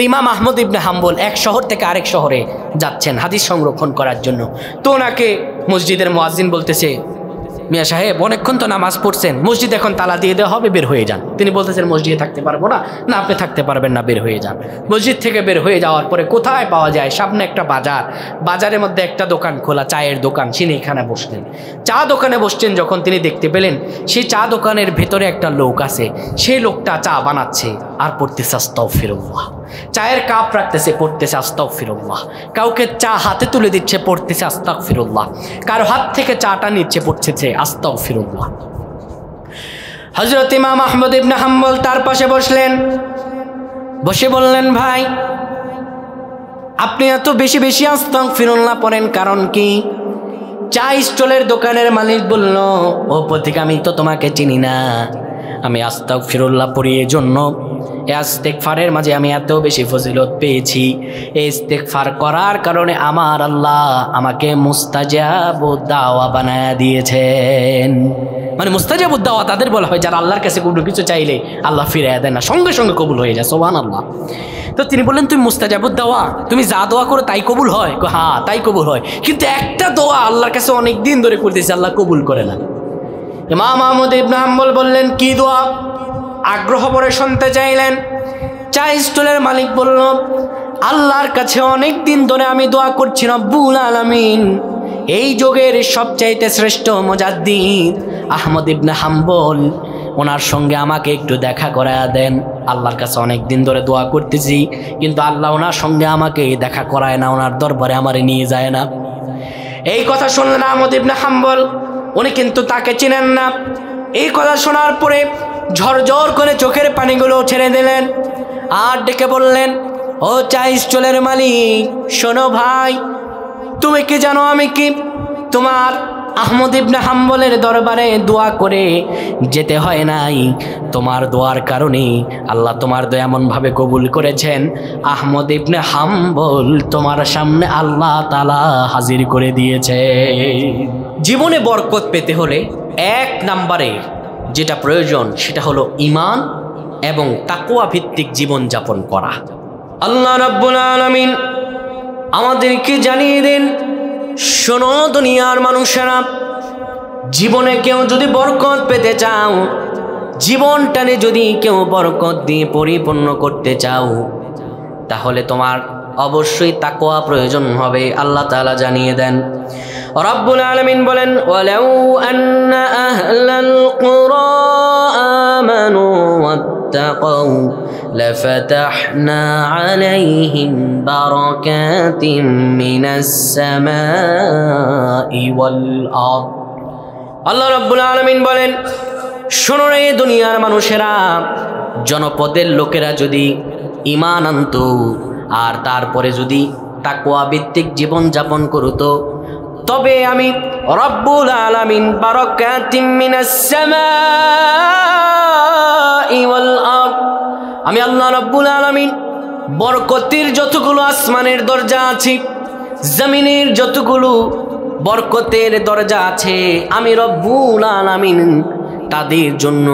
ইমাম আহমদ ইবনে হাম্বল এক শহর থেকে আরেক শহরে যাচ্ছেন হাদিস সংরক্ষণ করার জন্য। তো ওনাকে মসজিদের মুয়াজ্জিন বলতেছে, মিয়া সাহেব অনেকক্ষণ তো নামাজ পড়ছেন, মসজিদ এখন তালা দিয়ে দেওয়া হবে, বের হয়ে যান। তিনি বলতেছেন মসজিদে থাকতে পারবো না। না, আপনি থাকতে পারবেন না, বের হয়ে যান। মসজিদ থেকে বের হয়ে যাওয়ার পরে কোথায় পাওয়া যায়, সামনে একটা বাজার, বাজারের মধ্যে একটা দোকান খোলা, চায়ের দোকান। তিনি এখানে বসলেন, চা দোকানে বসছেন। যখন তিনি দেখতে পেলেন সেই চা দোকানের ভেতরে একটা লোক আছে, সেই লোকটা চা বানাচ্ছে আর পড়তেছে আস্তাগফিরুল্লাহ। চায়ের কাপ রাখতেছে, পড়তেছে আস্তাগফিরুল্লাহ। কাউকে চা হাতে তুলে দিচ্ছে, পড়তেছে আস্তাগফিরুল্লাহ। কারো হাত থেকে চাটা নিচ্ছে, পড়তেছে আস্তাগফিরুল্লাহ। হযরত ইমাম আহমদ ইবনে হাম্বল তার পাশে বসলেন, বসে বললেন, ভাই আপনি এত বেশি বেশি আস্তাগফিরুল্লাহ পড়েন কারণ কি? চা স্টলের দোকানের মালিক বলল, ও পথিক, আমি তো তোমাকে চিনি না, আমি আস্তাগফিরুল্লাহ পড়ি এজন্য এই ইস্তেগফারের মাঝে আমি এত বেশি ফজিলত পেয়েছি। এই ইস্তেগফার করার কারণে আমার আল্লাহ আমাকে মুস্তাজাবুদ দাওয়া বানায়া দিয়েছেন। মানে মুস্তাজাবুদ দাওয়া তাদের বলা হয় যারা আল্লাহর কাছে কোনো কিছু চাইলে আল্লাহ ফিরিয়ে দেন না, সঙ্গে সঙ্গে কবুল হয়ে যায়। সুবহানাল্লাহ। তো তিনি বললেন, তুমি মুস্তাজাবুদ দাওয়া, তুমি যা দোয়া করো তাই কবুল হয়? হ্যাঁ, তাই কবুল হয়, কিন্তু একটা দোয়া আল্লাহর কাছে অনেক দিন ধরে করতেছে, আল্লাহ কবুল করে না। ইমাম আহমদ ইবনে হাম্বল বললেন, কি দোয়া? আগ্রহ ভরে শুনতে চাইলেন। চা স্টলের মালিক বলল, আল্লাহর কাছে অনেক দিন ধরে আমি দোয়া করছি, রব্বুল আলামিন এই যুগের সবচাইতে শ্রেষ্ঠ মুজাদ্দিদ আহমদ ইবনে হাম্বল, ওনার সঙ্গে আমাকে একটু দেখা করায়া দেন। আল্লাহর কাছে অনেক দিন ধরে দোয়া করতেছি, কিন্তু আল্লাহ ওনার সঙ্গে আমাকে দেখা করায় না, ওনার দরবারে আমারে নিয়ে যায় না। এই কথা শুনলেন আহমদ ইবনে হাম্বল, উনি কিন্তু তাকে চিনেন না। এই কথা শোনার পরে ঝরঝর করে চোখের পানিগুলো ছেড়ে দিলেন আর ডেকে বললেন, ও চা স্টলের মালিক, শোনো ভাই, তুমি কি জানো আমি কি তোমার আহমদ ইবনে হাম্বলের দরবারে দোয়া করে যেতে হয় নাই? তোমার দোয়ার কারণে আল্লাহ তোমার দোয়া এমনভাবে কবুল করেছেন, আহমদ ইবনে হাম্বল তোমার সামনে আল্লাহ তাআলা হাজির করে দিয়েছে। জীবনে বরকত পেতে হলে এক নম্বরে যেটা প্রয়োজন সেটা হলো ঈমান এবং তাকওয়া ভিত্তিক জীবন যাপন করা। আল্লাহ রাব্বুল আলামিন আমাদেরকে জানিয়ে দেন, শোনো দুনিয়ার মানুষেরা, জীবনে কেউ যদি বরকত পেতে চাও, জীবনটারে যদি কেউ বরকত দিয়ে পরিপূর্ণ করতে চাও, তাহলে তোমার অবশ্যই তাকওয়া প্রয়োজন হবে। আল্লাহ তাআলা জানিয়ে দেন, রব্বুল আলামিন বলেন, ওয়ালাউ আন্না আহলাল কুরা আমানু ওয়াত্তাকাউ লাফাতাহনা আলাইহিম বারাকাতিম মিনাস সামাই ওয়াল আরদ। আল্লাহ রব্বুল আলামিন বলেন, শোনো রে দুনিয়ার মানুষেরা, জনপদের লোকেরা যদি ঈমান আনতো আর তারপরে যদি তাকওয়া ভিত্তিক জীবন যাপন করতো, তবে আমি রব্বুল আলামিন বারাকাতিম মিনাস সামাই ওয়াল আরদ, আমি আল্লাহ রব্বুল আলামিন বরকতের যতগুলো আসমানের দরজা আছে, জমিনের যতগুলো বরকতের দরজা আছে, আমি রব্বুল আলামিন তাদের জন্য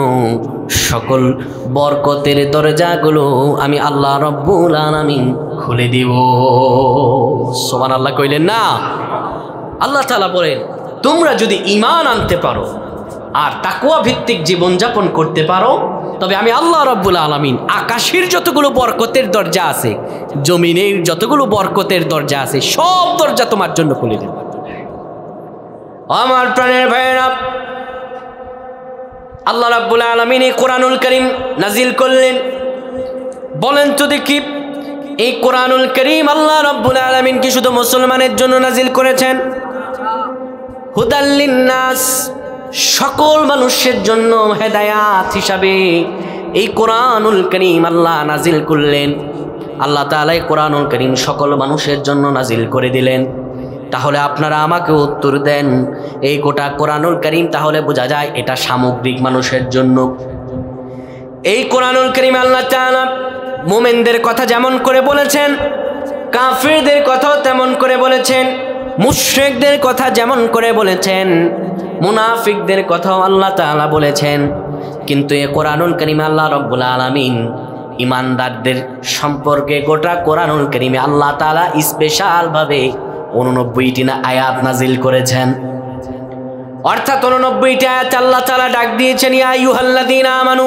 সকল বরকতের দরজাগুলো আমি আল্লাহ রব্বুল আলামিন খুলে দিব। সুবহানাল্লাহ কইলেন না? আল্লাহ তাআলা বলেন, তোমরা যদি ঈমান আনতে পারো আর তাকওয়া ভিত্তিক জীবনযাপন করতে পারো, তবে আমি আল্লাহ রাব্বুল আলামিন আকাশের যতগুলো বরকতের দরজা আছে, জমিনের যতগুলো বরকতের দরজা আছে, সব দরজা তোমার জন্য খুলে দেব। আমার প্রাণের ভাইয়েরা, আল্লাহ রাব্বুল আলামিন এই কোরআনুল কারীম নাজিল করলেন। বলেন তো দেখি, এই কোরআনুল কারীম আল্লাহ রাব্বুল আলামিন কি শুধু মুসলমানের জন্য নাজিল করেছেন? হুদাল লিন্নাস, সকল মানুষের জন্য হেদায়াত হিসাবে এই কোরআনুল কারীম আল্লাহ নাজিল করলেন। আল্লাহ তাআলা এই কোরআনুল কারীম সকল মানুষের জন্য নাজিল করে দিলেন। তাহলে আপনারা আমাকে উত্তর দেন, এই গোটা কোরআনুল কারীম তাহলে বোঝা যায় এটা সামগ্রিক মানুষের জন্য। এই কোরআনুল কারীম আল্লাহ তাআলা মুমিনদের কথা যেমন করে বলেছেন, কাফিরদের কথাও তেমন করে বলেছেন, মুশরিকদের কথা যেমন করে বলেছেন, মুনাফিকদের কথাও আল্লাহ তাআলা বলেছেন। কিন্তু এই কোরআনুল কারীমে আল্লাহ রাব্বুল আলামিন ইমানদারদের সম্পর্কে গোটা কোরআনুল কারীমে আল্লাহ তাআলা স্পেশাল ভাবে 89টি আয়াত নাজিল করেছেন। অর্থাৎ 89টি আয়াত আল্লাহ তাআলা ডাক দিয়েছেন ইয়া আইয়ুহাল্লাযীনা আমানু,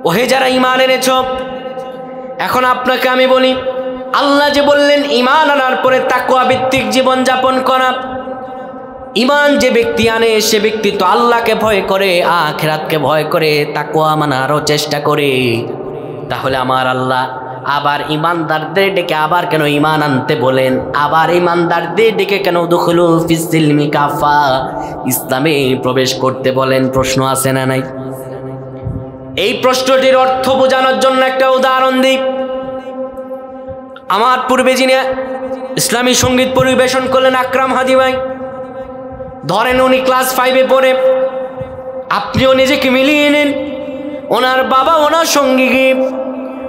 ওহে যারা ঈমান এনেছো। এখন আপনাকে আমি বলি, আল্লাহ যে বললেন ঈমান আনার পরে তাকওয়া ভিত্তিক জীবন যাপন করা, ঈমান যে ব্যক্তি আনে সে ব্যক্তি তো আল্লাহকে ভয় করে, আখিরাতকে ভয় করে, তাকওয়া মানারও চেষ্টা করে। তাহলে আমার আল্লাহ আবার ঈমানদারদের ডেকে আবার কেন ঈমান আনতে বলেন? আবার ঈমানদারদের ডেকে কেন দুখুলু ফিস সিলমি কাফা, ইসলামে প্রবেশ করতে বলেন? প্রশ্ন আছে না নাই? এই প্রশ্নটির অর্থ বোঝানোর জন্য একটা উদাহরণ দিই। আমার পূর্বে যিনি ইসলামী সঙ্গীত পরিবেশন করলেন আকরাম হাদি ভাই, ধরেন উনি ক্লাস 5-এ পড়ে, আপনিও নিজেকে মিলিয়ে নেন। ওনার বাবা ওনার সঙ্গে গিয়ে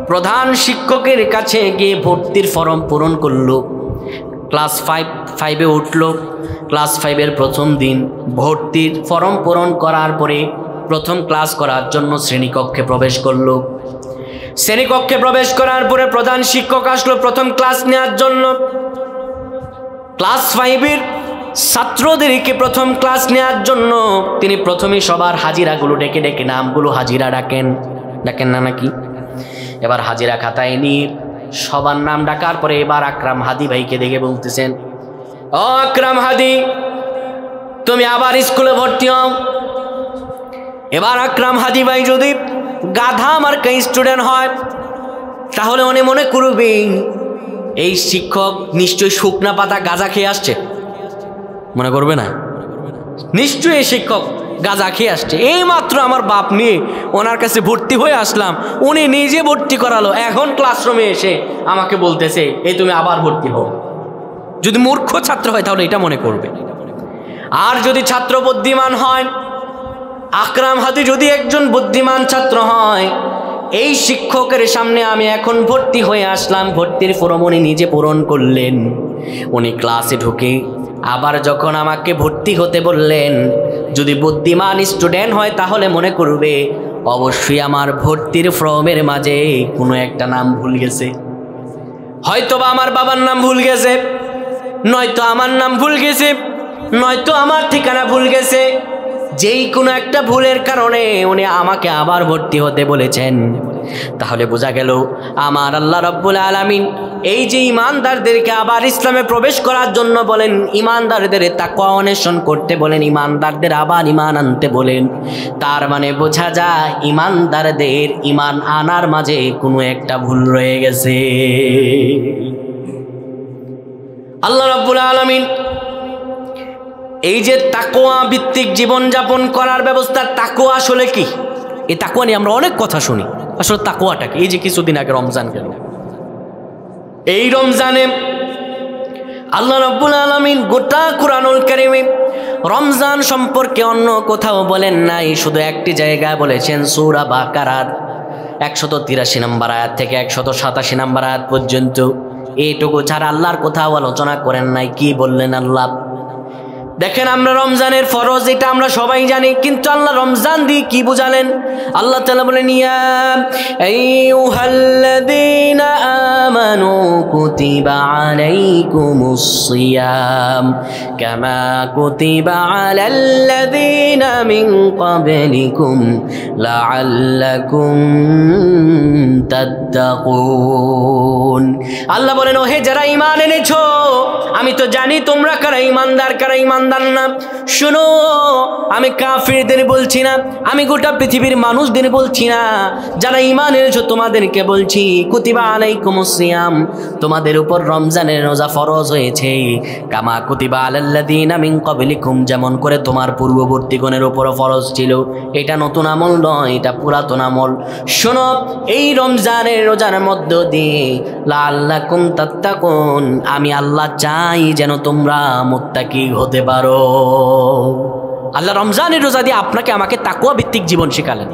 প্রধান শিক্ষকের কাছে গিয়ে ভর্তির ফর্ম পূরণ করলো। ক্লাস 5-এ উঠলো। ক্লাস 5-এর প্রথম দিন ভর্তির ফর্ম পূরণ করার পরে প্রথম ক্লাস করার জন্য শ্রেণীকক্ষে প্রবেশ করলো। শ্রেণীকক্ষে প্রবেশ করার পরে প্রধান শিক্ষক আসলো প্রথম ক্লাস নেওয়ার জন্য। ক্লাস 5-এর ছাত্রদেরকে প্রথম ক্লাস নেওয়ার জন্য তিনি প্রথমেই সবার হাজিরাগুলো ডেকে ডেকে নামগুলো হাজিরা ডাকেন না নাকি? এবার হাজিরা খাতায় নিয়ে সবার নাম ডাকার পরে এবার আকরাম হাদি ভাইকে দেখে বলতেছেন, ও আকরাম হাদি, তুমি আবার স্কুলে ভর্তি হও। এবার আকরাম হাদি ভাই যদি গাধা মার্কা স্টুডেন্ট হয় তাহলে উনি মনে করবে এই শিক্ষক নিশ্চয়ই শুকনা পাতা গাঁজা খেয়ে আসছে, মনে করবে না? নিশ্চয়ই শিক্ষক গাঁজা খেয়ে আসছে। এই মাত্র আমার বাপ নিয়ে ওনার কাছে ভর্তি হয়ে আসলাম, উনি নিজে ভর্তি করালো, এখন ক্লাসরুমে এসে আমাকে বলতেছে এই তুমি আবার ভর্তি হও। যদি মূর্খ ছাত্র হয় তাহলে এটা মনে করবে। আর যদি ছাত্র বুদ্ধিমান হয়, আকরাম হাদি যদি একজন বুদ্ধিমান ছাত্র হয়, এই শিক্ষকের সামনে আমি এখন ভর্তি হয়ে আসলাম, ভর্তির ফর্ম উনি নিজে পূরণ করলেন। উনি ক্লাসে ঢুকে আবার যখন আমাকে ভর্তি হতে বললেন, যদি বুদ্ধিমান স্টুডেন্ট হয় তাহলে মনে করবে অবশ্যই আমার ভর্তির ফর্মের মাঝে কোনো একটা নাম ভুল গেছে। হয়তো বা আমার বাবার নাম ভুল গেছে, নয়তো আমার নাম ভুল গেছে, নয়তো আমার ঠিকানা ভুল গেছে। যেই কোনো একটা ভুলের কারণে উনি আমাকে আবার ভর্তি হতে বলেছেন। তাহলে বোঝা গেল আমার আল্লাহ রাব্বুল আলামিন এই যে ঈমানদারদেরকে আবার ইসলামে প্রবেশ করার জন্য বলেন, ঈমানদারদের তাকওয়া অন্বেষণ করতে বলেন, ঈমানদারদের আবার ঈমান আনতে বলেন, তার মানে বোঝা যায় ঈমানদারদের ঈমান আনার মাঝে কোনো একটা ভুল রয়ে গেছে। আল্লাহ রাব্বুল আলামিন এই যে তাকওয়া ভিত্তিক জীবনযাপন করার ব্যবস্থা, তাকওয়া আসলে কি? এই তাকওয়া নিয়ে আমরা অনেক কথা শুনি। আসলে তাকওয়াটা কি? এই যে কিছুদিন আগে রমজান গেল, এই রমজানে আল্লাহ রাব্বুল আলামিন গোটা কুরআনুল কারীমে রমজান সম্পর্কে অন্য কোথাও বলেন নাই, শুধু একটি জায়গায় বলেছেন সূরা বাকারার 183 নম্বর আয়াত থেকে 187 নম্বর আয়াত পর্যন্ত। এইটুকু ছাড়া আল্লাহর কোথাও আলোচনা করেন নাই। কি বললেন আল্লাহ? দেখেন, আমরা রমজানের ফরজ এটা আমরা সবাই জানি, কিন্তু আল্লাহ রমজান দিয়ে কি বুঝালেন? আল্লাহ তাআলা বলেন, ইয়া আইয়ুহাল্লাযীনা আমানু কুতিবা আলাইকুমুস সিয়াম কামা কুতিবা আলাল্লাযীনা মিন ক্বাবলিকুম লাআল্লাকুম তাত্তাকুন। আল্লাহ বলেন, ওহে যারা ঈমান এনেছো, আমি তো জানি তোমরা কারা ঈমানদার কারা ঈমানদার না। শুনো, আমি কাফিরদের বলছি না, আমি গোটা পৃথিবীর মানুষদের বলছি না, যারা ঈমান এনেছো তোমাদেরকে বলছি, কুতিবা আলাইকুমুস সিয়াম, তোমাদের উপর রমজানের রোজা ফরজ হয়েছে, কামা কুতিবা আলাল্লাযীনা মিন ক্বাবলিকুম, যেমন করে তোমার পূর্ববর্তীগণের উপর ফরজ ছিল। এটা নতুন আমল নয়, এটা পুরাতন আমল। শোনো, এই রমজানের রোজার মধ্য দিয়ে লাআল্লাকুম তাত্তাকুন, আমি আল্লাহ চাই যেন তোমরা মুত্তাকি হতে পারো। আল্লাহ রমজানের রোজা দিয়ে আপনাকে আমাকে তাকওয়া ভিত্তিক জীবন শেখালেন।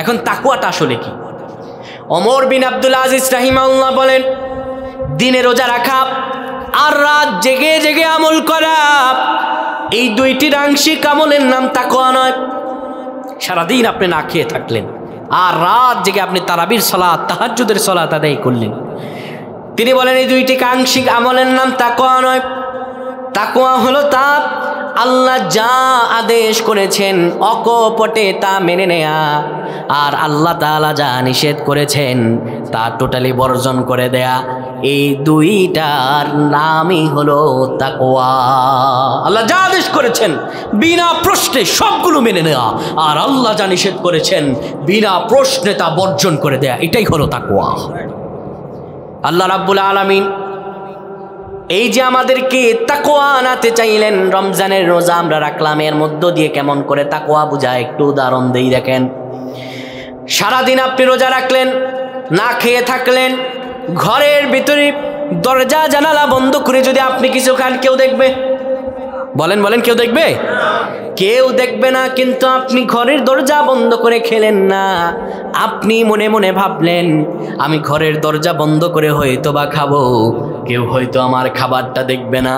এখন তাকওয়াটা আসলে কি? ওমর বিন আব্দুল আজিজ রাহিমাহুল্লাহ বলেন, দিনে রোজা রাখা আর রাত জেগে জেগে আমল করা, এই দুইটির আংশিক আমলের নাম তাকওয়া নয়। সারাদিন আপনি না খেয়ে থাকলেন, আর রাত জেগে আপনি তারাবির সালাত, তাহাজ্জুদের সালাত আদায় করলেন। তিনি বলেন এই দুইটি আংশিক আমলের নাম তাকওয়া নয়। তাকওয়া হলো তা আল্লাহ যা আদেশ করেছেন অকপটে তা মেনে নেয়া, আর আল্লাহ তাআলা যা নিষেধ করেছেন তা টোটালি বর্জন করে দেয়া। এই দুইটার নামই হলো তাকওয়া। আল্লাহ যা আদেশ করেছেন বিনা প্রশ্নে সবগুলো মেনে নেওয়া, আর আল্লাহ যা নিষেধ করেছেন বিনা প্রশ্নে তা বর্জন করে দেয়া, এটাই হলো তাকওয়া। আল্লাহ রাব্বুল আলামিন এই যে আমাদেরকে তাকওয়া আনাতে চাইলেন, রমজানের রোজা আমরা রাখলাম, এর মধ্য দিয়ে কেমন করে তাকওয়া বুঝায় একটু উদাহরণ দেই। দেখেন, সারাদিন আপনি রোজা রাখলেন, না খেয়ে থাকলেন, ঘরের ভিতরে দরজা জানালা বন্ধ করে যদি আপনি কিছু খান, কেউ দেখবে? বলেন বলেন, কেউ দেখবে? কেউ দেখবে না। কিন্তু আপনি ঘরের দরজা বন্ধ করে খেলেন না, আপনি মনে মনে ভাবলেন আমি ঘরের দরজা বন্ধ করে হয়তো বা খাবো, কেউ হয়তো আমার খাবারটা দেখবে না,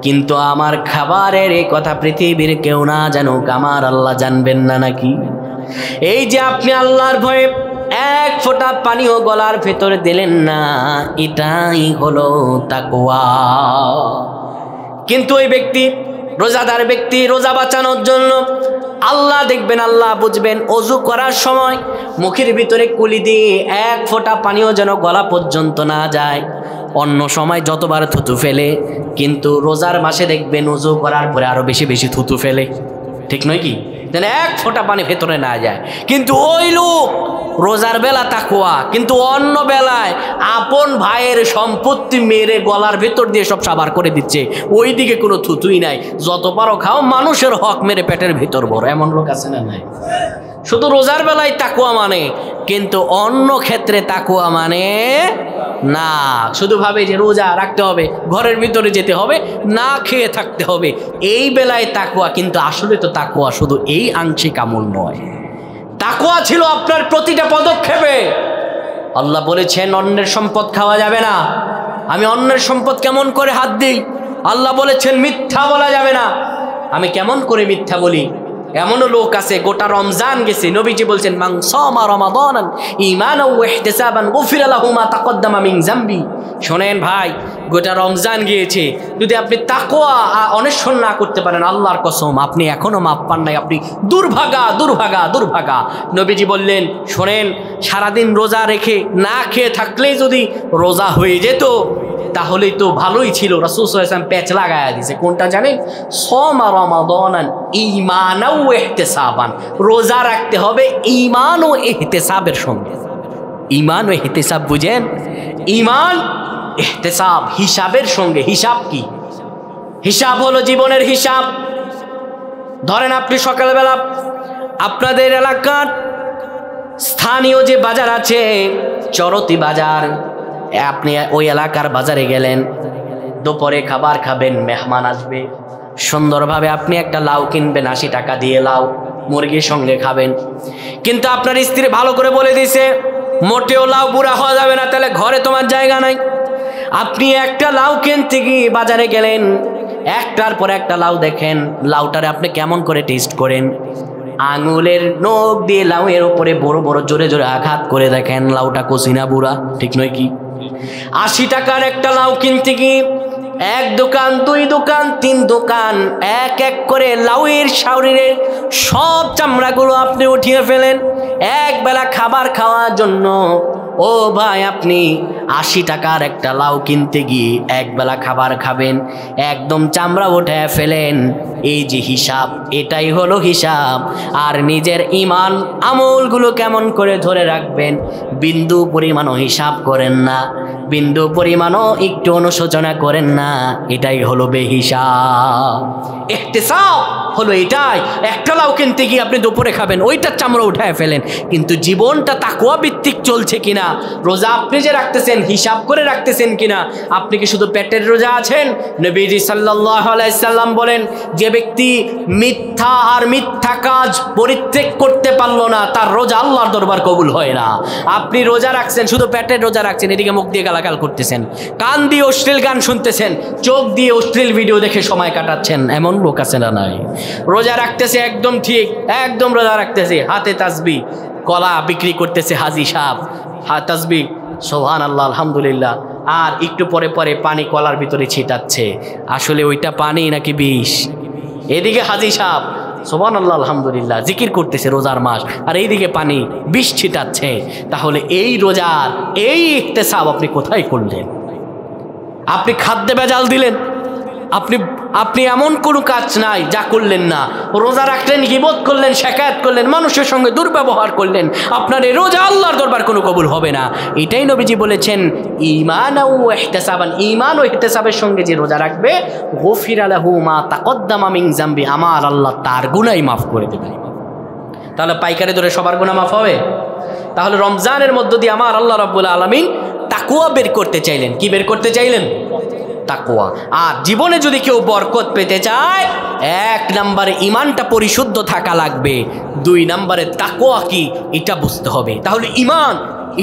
কিন্তু আমার খাবারের এই কথা পৃথিবীর কেউ না জানুক, আমার আল্লাহ জানবেন না নাকি? এই যে আপনি আল্লাহর ভয়ে এক ফোঁটা পানিও গলার ভেতরে দিলেন না, এটাই হলো তাকওয়া। কিন্তু ওই ব্যক্তি, রোজাদার ব্যক্তি, রোজা বাঁচানোর জন্য আল্লাহ দেখবেন, আল্লাহ বুঝবেন, অজু করার সময় মুখের ভিতরে কুলি দিয়ে এক ফোঁটা পানিও যেন গলা পর্যন্ত না যায়। অন্য সময় যতবার থুতু ফেলে, কিন্তু রোজার মাসে দেখবেন অজু করার পরে আরো বেশি বেশি থুতু ফেলে, ঠিক নয় কি? যেন এক ফোঁটা পানি ভেতরে না যায়। কিন্তু ওই লোক রোজার বেলা তাকওয়া, কিন্তু অন্য বেলায় আপন ভাইয়ের সম্পত্তি মেরে গলার ভেতর দিয়ে সব সাবার করে দিচ্ছে, ওই দিকে কোনো থুতুই নাই। যত পারো খাও, মানুষের হক মেরে পেটের ভিতর ভরো, এমন লোক আছে না নাই? শুধু রোজার বেলায় তাকওয়া মানে, কিন্তু অন্য ক্ষেত্রে তাকওয়া মানে না। শুধু ভাবে যে রোজা রাখতে হবে, ঘরের ভিতরে যেতে হবে, না খেয়ে থাকতে হবে, এই বেলায় তাকওয়া। কিন্তু আসলে তো তাকওয়া শুধু এই আংশিক আমল নয়, তাকওয়া ছিল আপনার প্রতিটা পদক্ষেপে। আল্লাহ বলেছেন অন্যের সম্পদ খাওয়া যাবে না। আমি অন্যের সম্পদ কেমন করে হাত দিই? আল্লাহ বলেছেন মিথ্যা বলা যাবে না। আমি কেমন করে মিথ্যা বলি? এমনও লোক আছে গোটা রমজান গেছে, নবীজি বলছেন মান সামা রমাদানান ঈমানান ওয়া ইহতিসাবান গুফিরা লাহু মা তাকদ্দামা মিন যামবি। শোনেন ভাই, গোটা রমজান গিয়েছে, যদি আপনি তাকওয়া অন্বেষণ না করতে পারেন, আল্লাহর কসম আপনি এখনো মাপ পান নাই, আপনি দুর্ভাগা দুর্ভাগা দুর্ভাগা। নবীজি বললেন শোনেন, সারাদিন রোজা রেখে না খেয়ে থাকলেই যদি রোজা হয়ে যেত তাহলেই তো ভালোই ছিল। রাসূল সাল্লাল্লাহু আলাইহি ওয়াসাল্লাম প্যাচ লাগায়া দিয়েছে, কোনটা জানেন? সামা রমাদানান ঈমানান ওয়া ইহতিসাবান। রোজা রাখতে হবে ঈমান ও ইহতিসাবের সঙ্গে। ঈমান ও ইহতিসাব বুঝেন? ঈমান, ইহতিসাব হিসাবের সঙ্গে। হিসাব কি? হিসাব হলো জীবনের হিসাব। ধরেন আপনি সকালবেলা আপনাদের এলাকার স্থানীয় যে বাজার আছে, চরতি বাজার, আপনি ওই এলাকার বাজারে গেলেন, দুপুরে খাবার খাবেন, মেহমান আসবে, সুন্দরভাবে আপনি একটা লাউ কিনবেন, 80 টাকা দিয়ে লাউ, মুরগির সঙ্গে খাবেন। কিন্তু আপনার স্ত্রী ভালো করে বলে দিয়েছে মোটেও লাউ বুড়া হওয়া যাবে না, তাহলে ঘরে তোমার জায়গা নাই। আপনি একটা লাউ কিনতে গিয়ে বাজারে গেলেন, একটার পর একটা লাউ দেখেন, লাউটারে আপনি কেমন করে টেস্ট করেন? আঙুলের নখ দিয়ে লাউয়ের উপরে বড় বড় জোরে জোরে আঘাত করে দেখেন লাউটা কচি না বুড়া, ঠিক নয় কি? 80 টাকার একটা লাউ কিনতে গিয়ে এক দোকান, 2 দোকান, 3 দোকান, এক এক করে লাউয়ের শরীরের সব চামড়াগুলো আপনি উঠিয়ে ফেলেন এক বেলা খাবার খাওয়ার জন্য। ও ভাই, আপনি 80 টাকার একটা লাউ কিনতে গিয়ে এক বেলা খাবার খাবেন, একদম চামড়া উঠায় ফেলেন। এই যে হিসাব, এটাই হলো হিসাব। আর নিজের ঈমান আমলগুলো কেমন করে ধরে রাখবেন? বিন্দু পরিমাণও হিসাব করেন না, বিন্দু পরিমাণও একটু অনুশোচনা করেন না, এটাই হলো বেহিসাব। ইহতিসাব হলো এটাই, একটা লাউ কিনতে গিয়ে আপনি দুপুরে খাবেন, ওইটার চামড়া উঠায় ফেলেন। কিন্তু জীবনটা তাকওয়া ভিত্তিক চলছে কিনা? রোজা আপনি যে রাখতেছেন হিসাব করে রাখতেছেন কিনা? আপনি কি শুধু পেটের রোজা আছেন? নবীজি সাল্লাল্লাহু আলাইহি সাল্লাম বলেন, যে ব্যক্তি মিথ্যা আর মিথ্যা কাজ পরিত্যাগ করতে পারলো না, তার রোজা আল্লাহর দরবার কবুল হয় না। আপনি রোজা রাখছেন, শুধু পেটের রোজা রাখছেন, এদিকে মুখ দিয়ে গালাগাল করতেছেন, কান দিয়ে অশ্লীল গান শুনতেছেন, চোখ দিয়ে অশ্লীল ভিডিও দেখে সময় কাটাচ্ছেন, এমন লোক আছে না নাই? রোজা রাখতেছে একদম ঠিক, একদম রোজা রাখতেছে, হাতে তাসবিহ, কলা বিক্রি করতেছে হাজি সাহেব, তাসবিহ সুবহানাল্লাহ আলহামদুলিল্লাহ, আর একটু পরে পরে পানি কলার ভিতরে ছিটাচ্ছে, আসলে ওইটা পানি নাকি বিষ? এদিকে হাজি সাহেব সুবহানাল্লাহ আলহামদুলিল্লাহ জিকির করতেছে রোজার মাস, আর এইদিকে পানি বিষ ছিটাচ্ছে। তাহলে এই রোজার এই ইহতেসাব আপনি কোথায় করলেন? আপনি খাদ্যে ভেজাল দিলেন, আপনি এমন কোনো কাজ নাই যা করলেন না। রোজা রাখলেন, গীবত করলেন, শিকায়াত করলেন, মানুষের সঙ্গে দুর্ব্যবহার করলেন, আপনার এই রোজা আল্লাহর দরবার কোনো কবুল হবে না। এটাই নবীজি বলেছেন ঈমান ও ইহতিসাবান, ঈমান ও ইহতিসাবের সঙ্গে যে রোজা রাখবে গফিরা লাহু মা তাকদ্দামা মিন যামবি, আমার আল্লাহ তার গুনাহ মাফ করে দেবেন। তাহলে পাইকারি ধরে সবার গুনাহ মাফ হবে? তাহলে রমজানের মধ্য দিয়ে আমার আল্লাহ রাব্বুল আলামিন তাকওয়া বের করতে চাইলেন। কি বের করতে চাইলেন? তাকওয়া। আর জীবনে যদি কেউ বরকত পেতে চায়, 1 নম্বরে ঈমানটা পরিশুদ্ধ থাকা লাগবে, 2 নম্বরে তাকওয়া কি এটা বুঝতে হবে। তাহলে ঈমান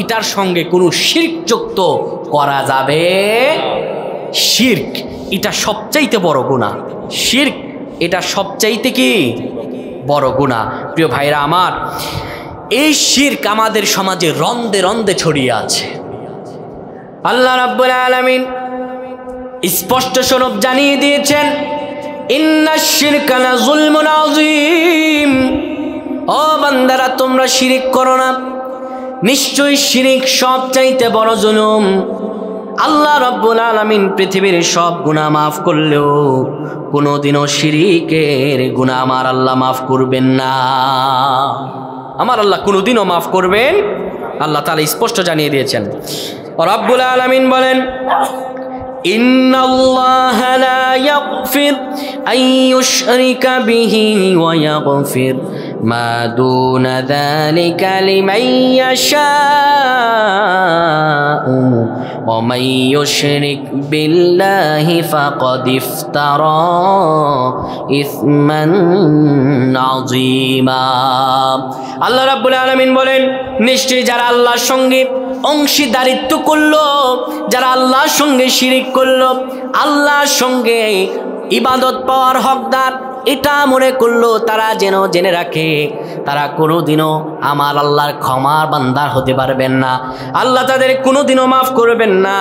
এটার সঙ্গে কোনো শিরক যুক্ত করা যাবে? শিরক এটা সবচাইতে বড় গুনাহ, শিরক এটা সবচাইতে কি বড় গুনাহ। প্রিয় ভাইরা আমার, এই শিরক আমাদের সমাজে রন্দে রন্দে ছড়িয়ে আছে। আল্লাহ রাব্বুল আলামিন স্পষ্ট স্বরূপ জানিয়ে দিয়েছেন ইন্নাশ শিরকা লাযুলমুন আযীম, ও বান্দারা তোমরা শিরক করো না, নিশ্চয়ই শিরক সবচাইতে বড় জুলুম। আল্লাহ রাব্বুল আলামিন পৃথিবীর সব গুনাহ মাফ করলেও কোনোদিনও শিরকের গুনাহ আমার আল্লাহ মাফ করবেন না। আমার আল্লাহ কোনোদিনও মাফ করবেন, আল্লাহ তাআলা স্পষ্ট জানিয়ে দিয়েছেন। রাব্বুল আলামিন বলেন ইন্নাল্লাহা লা ইয়াগফির আন ইউশরিকা বিহি ওয়া ইয়াগফির মা দুনা যালিকা লিমান ইয়াশাউ ওয়া মান ইউশরিক বিল্লাহি ফাকাদ ইফতারা ইসমান আযীমা। আল্লাহ রাব্বুল আলামিন বলেন নিশ্চয়ই যারা আল্লাহর সঙ্গে অংশীদারিত্ব করলো, যারা আল্লাহর সঙ্গে শিরিক করলো, আল্লাহর সঙ্গে ইবাদত পাওয়ার হকদার এটা মনে করলো, তারা যেন জেনে রাখে তারা কোনোদিনও আমার আল্লাহর ক্ষমার বান্দা হতে পারবেন না। আল্লাহ তাদের কোনোদিনও মাফ করবেন না।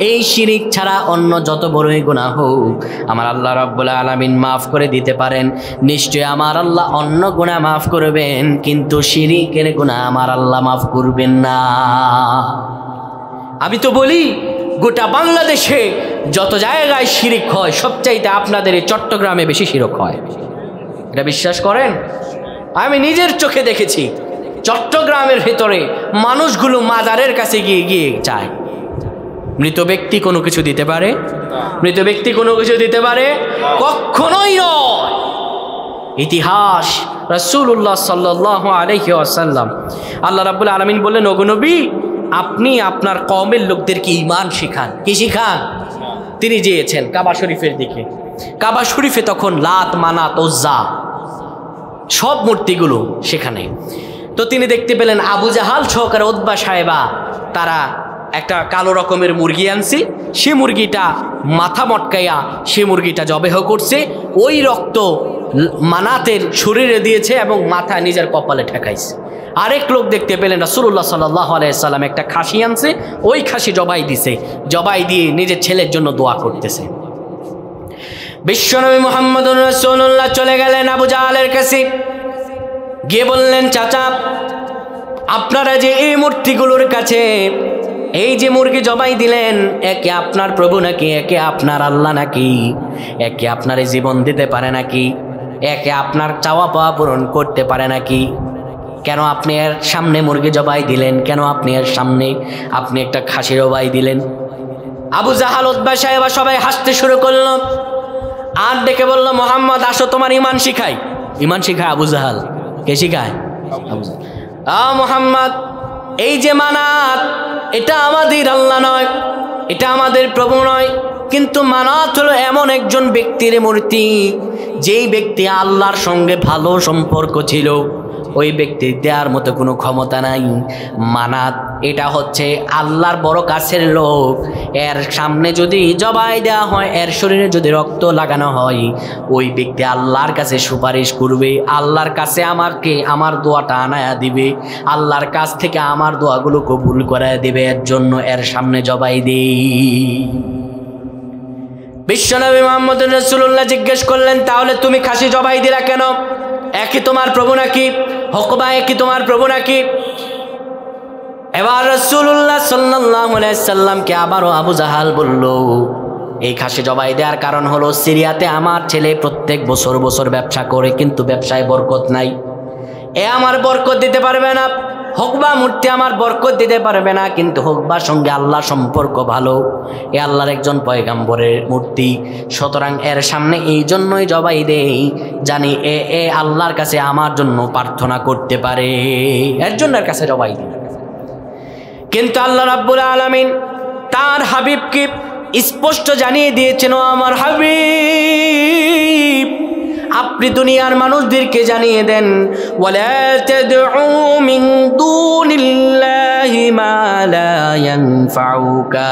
এই শিরিক ছাড়া অন্য যত বড়ই গুনাহ হোক আমার আল্লাহ রাব্বুল আলামিন মাফ করে দিতে পারেন। নিশ্চয় আমার আল্লাহ অন্য গুনাহ মাফ করবেন, কিন্তু শিরিকের গুনাহ আমার আল্লাহ মাফ করবেন না। আমি তো বলি গোটা বাংলাদেশে যত জায়গায় শিরিক হয় সবচাইতে আপনাদের এই চট্টগ্রামে বেশি শিরক হয়। এটা বিশ্বাস করেন? আমি নিজের চোখে দেখেছি চট্টগ্রামের ভেতরে মানুষগুলো মাজারের কাছে গিয়ে গিয়ে চায় মৃত ব্যক্তি কোনো কিছু দিতে পারে, মৃত ব্যক্তি কোনো কিছু দিতে পারে, কখনোই নয়। ইতিহাস রাসূলুল্লাহ সাল্লাল্লাহু আলাইহি ওয়াসাল্লাম আল্লাহ রাব্বুল আলামিন বললেন, ওগো নবী আপনি আপনার কওমের লোকদেরকে ঈমান শিখান। কি শিখান? তিনি গিয়েছেন কাবা শরীফের দিকে। কাবা শরীফে তখন লাত, মানাত, উজ্জা সব মূর্তিগুলো সেখানে। তো তিনি দেখতে পেলেন আবু জাহাল সহকারে উতবা সাহেবা তারা একটা কালো রকমের মুরগি আনছে, সে মুরগিটা মাথা মটকাইয়া সে মুরগিটা জবেহ করছে, ওই রক্ত মানাতের শরীরে দিয়েছে এবং মাথা নিজের কপালে ঠেকাইছে। আরেক লোক দেখতে পেলেন রাসূলুল্লাহ সাল্লাল্লাহু আলাইহি সাল্লাম একটা খাসি আনছে, ওই খাসি জবাই দিছে, জবাই দিয়ে নিজের ছেলের জন্য দোয়া করতেছে। বিশ্বনবী মুহাম্মদুর রাসূলুল্লাহ চলে গেলেন আবু জাহালের কাছে, গিয়ে বললেন, চাচা আপনারা যে এই মূর্তিগুলোর কাছে এই যে মুরগি জবাই দিলেন, একে আপনার প্রভু নাকি, একে আপনার আল্লাহ নাকি, একে আপনার জীবন দিতে পারে নাকি, একে আপনার চাওয়া পাওয়া পূরণ করতে পারে নাকি? কেন আপনি এর সামনে মুরগি জবাই দিলেন? কেন আপনি এর সামনে আপনি একটা খাসি জবাই দিলেন? আবু জাহাল, উতবা সাহেবা সবাই হাসতে শুরু করলো আর ডেকে বলল, মোহাম্মদ আসো তোমার ঈমান শিখাই। ঈমান শিখায় আবু জাহাল। কে শিখায়? আবু জাহাল। মোহাম্মদ এই যে মানাত এটা আমাদের আল্লাহ নয়, এটা আমাদের প্রভু নয়, কিন্তু মানাত হলো এমন একজন ব্যক্তির মূর্তি যেই ব্যক্তি আল্লাহর সঙ্গে ভালো সম্পর্ক ছিল, ওই ব্যক্তির দেওয়ার মতো কোনো ক্ষমতা নাই। মানাত এটা হচ্ছে আল্লাহর বড় কাছের লোক, এর সামনে যদি জবাই দেওয়া হয়, এর শরীরে যদি রক্ত লাগানো হয়, ওই ব্যক্তি আল্লাহর কাছে সুপারিশ করবে, আল্লাহর কাছে আমাকে আমার দোয়াটা আনায়া দিবে, আল্লাহর কাছ থেকে আমার দোয়াগুলো কবুল করে দিবে, এর জন্য এর সামনে জবাই দেই। বিশ্বনবী মুহাম্মদ রাসূলুল্লাহ জিজ্ঞেস করলেন, তাহলে তুমি খাসি জবাই দিলা কেন? একই তোমার প্রভু নাকি? হকবা একই তোমার প্রভু নাকি? এবার রাসূলুল্লাহ সাল্লাল্লাহু আলাইহি সাল্লামকে আবারও আবু জাহাল বলল, এই খাসি জবাই দেওয়ার কারণ হলো সিরিয়াতে আমার ছেলে প্রত্যেক বছর বছর ব্যবসা করে, কিন্তু ব্যবসায় বরকত নাই, এ আমার বরকত দিতে পারবে না। হকবা মূর্তি আমার বরকত দিতে পারবে না, কিন্তু হকবার সঙ্গে আল্লাহ সম্পর্ক ভালো, এ আল্লাহর একজন পয়গাম্বরের মূর্তি, সুতরাং এর সামনে এই জন্যই জবাই দেই, জানি এ আল্লাহর কাছে আমার জন্য প্রার্থনা করতে পারে, এর জন্য এর কাছে জবাই দিই। কিন্তু আল্লাহ রাব্বুল আলামিন তার হাবিবকে স্পষ্ট জানিয়ে দিয়েছেন, ও আমার হাবিব, আপনি দুনিয়ার মানুষদেরকে জানিয়ে দেন, ওয়ালা তাদউ মিন দুনিল্লাহি মা লা ইয়ানফাউকা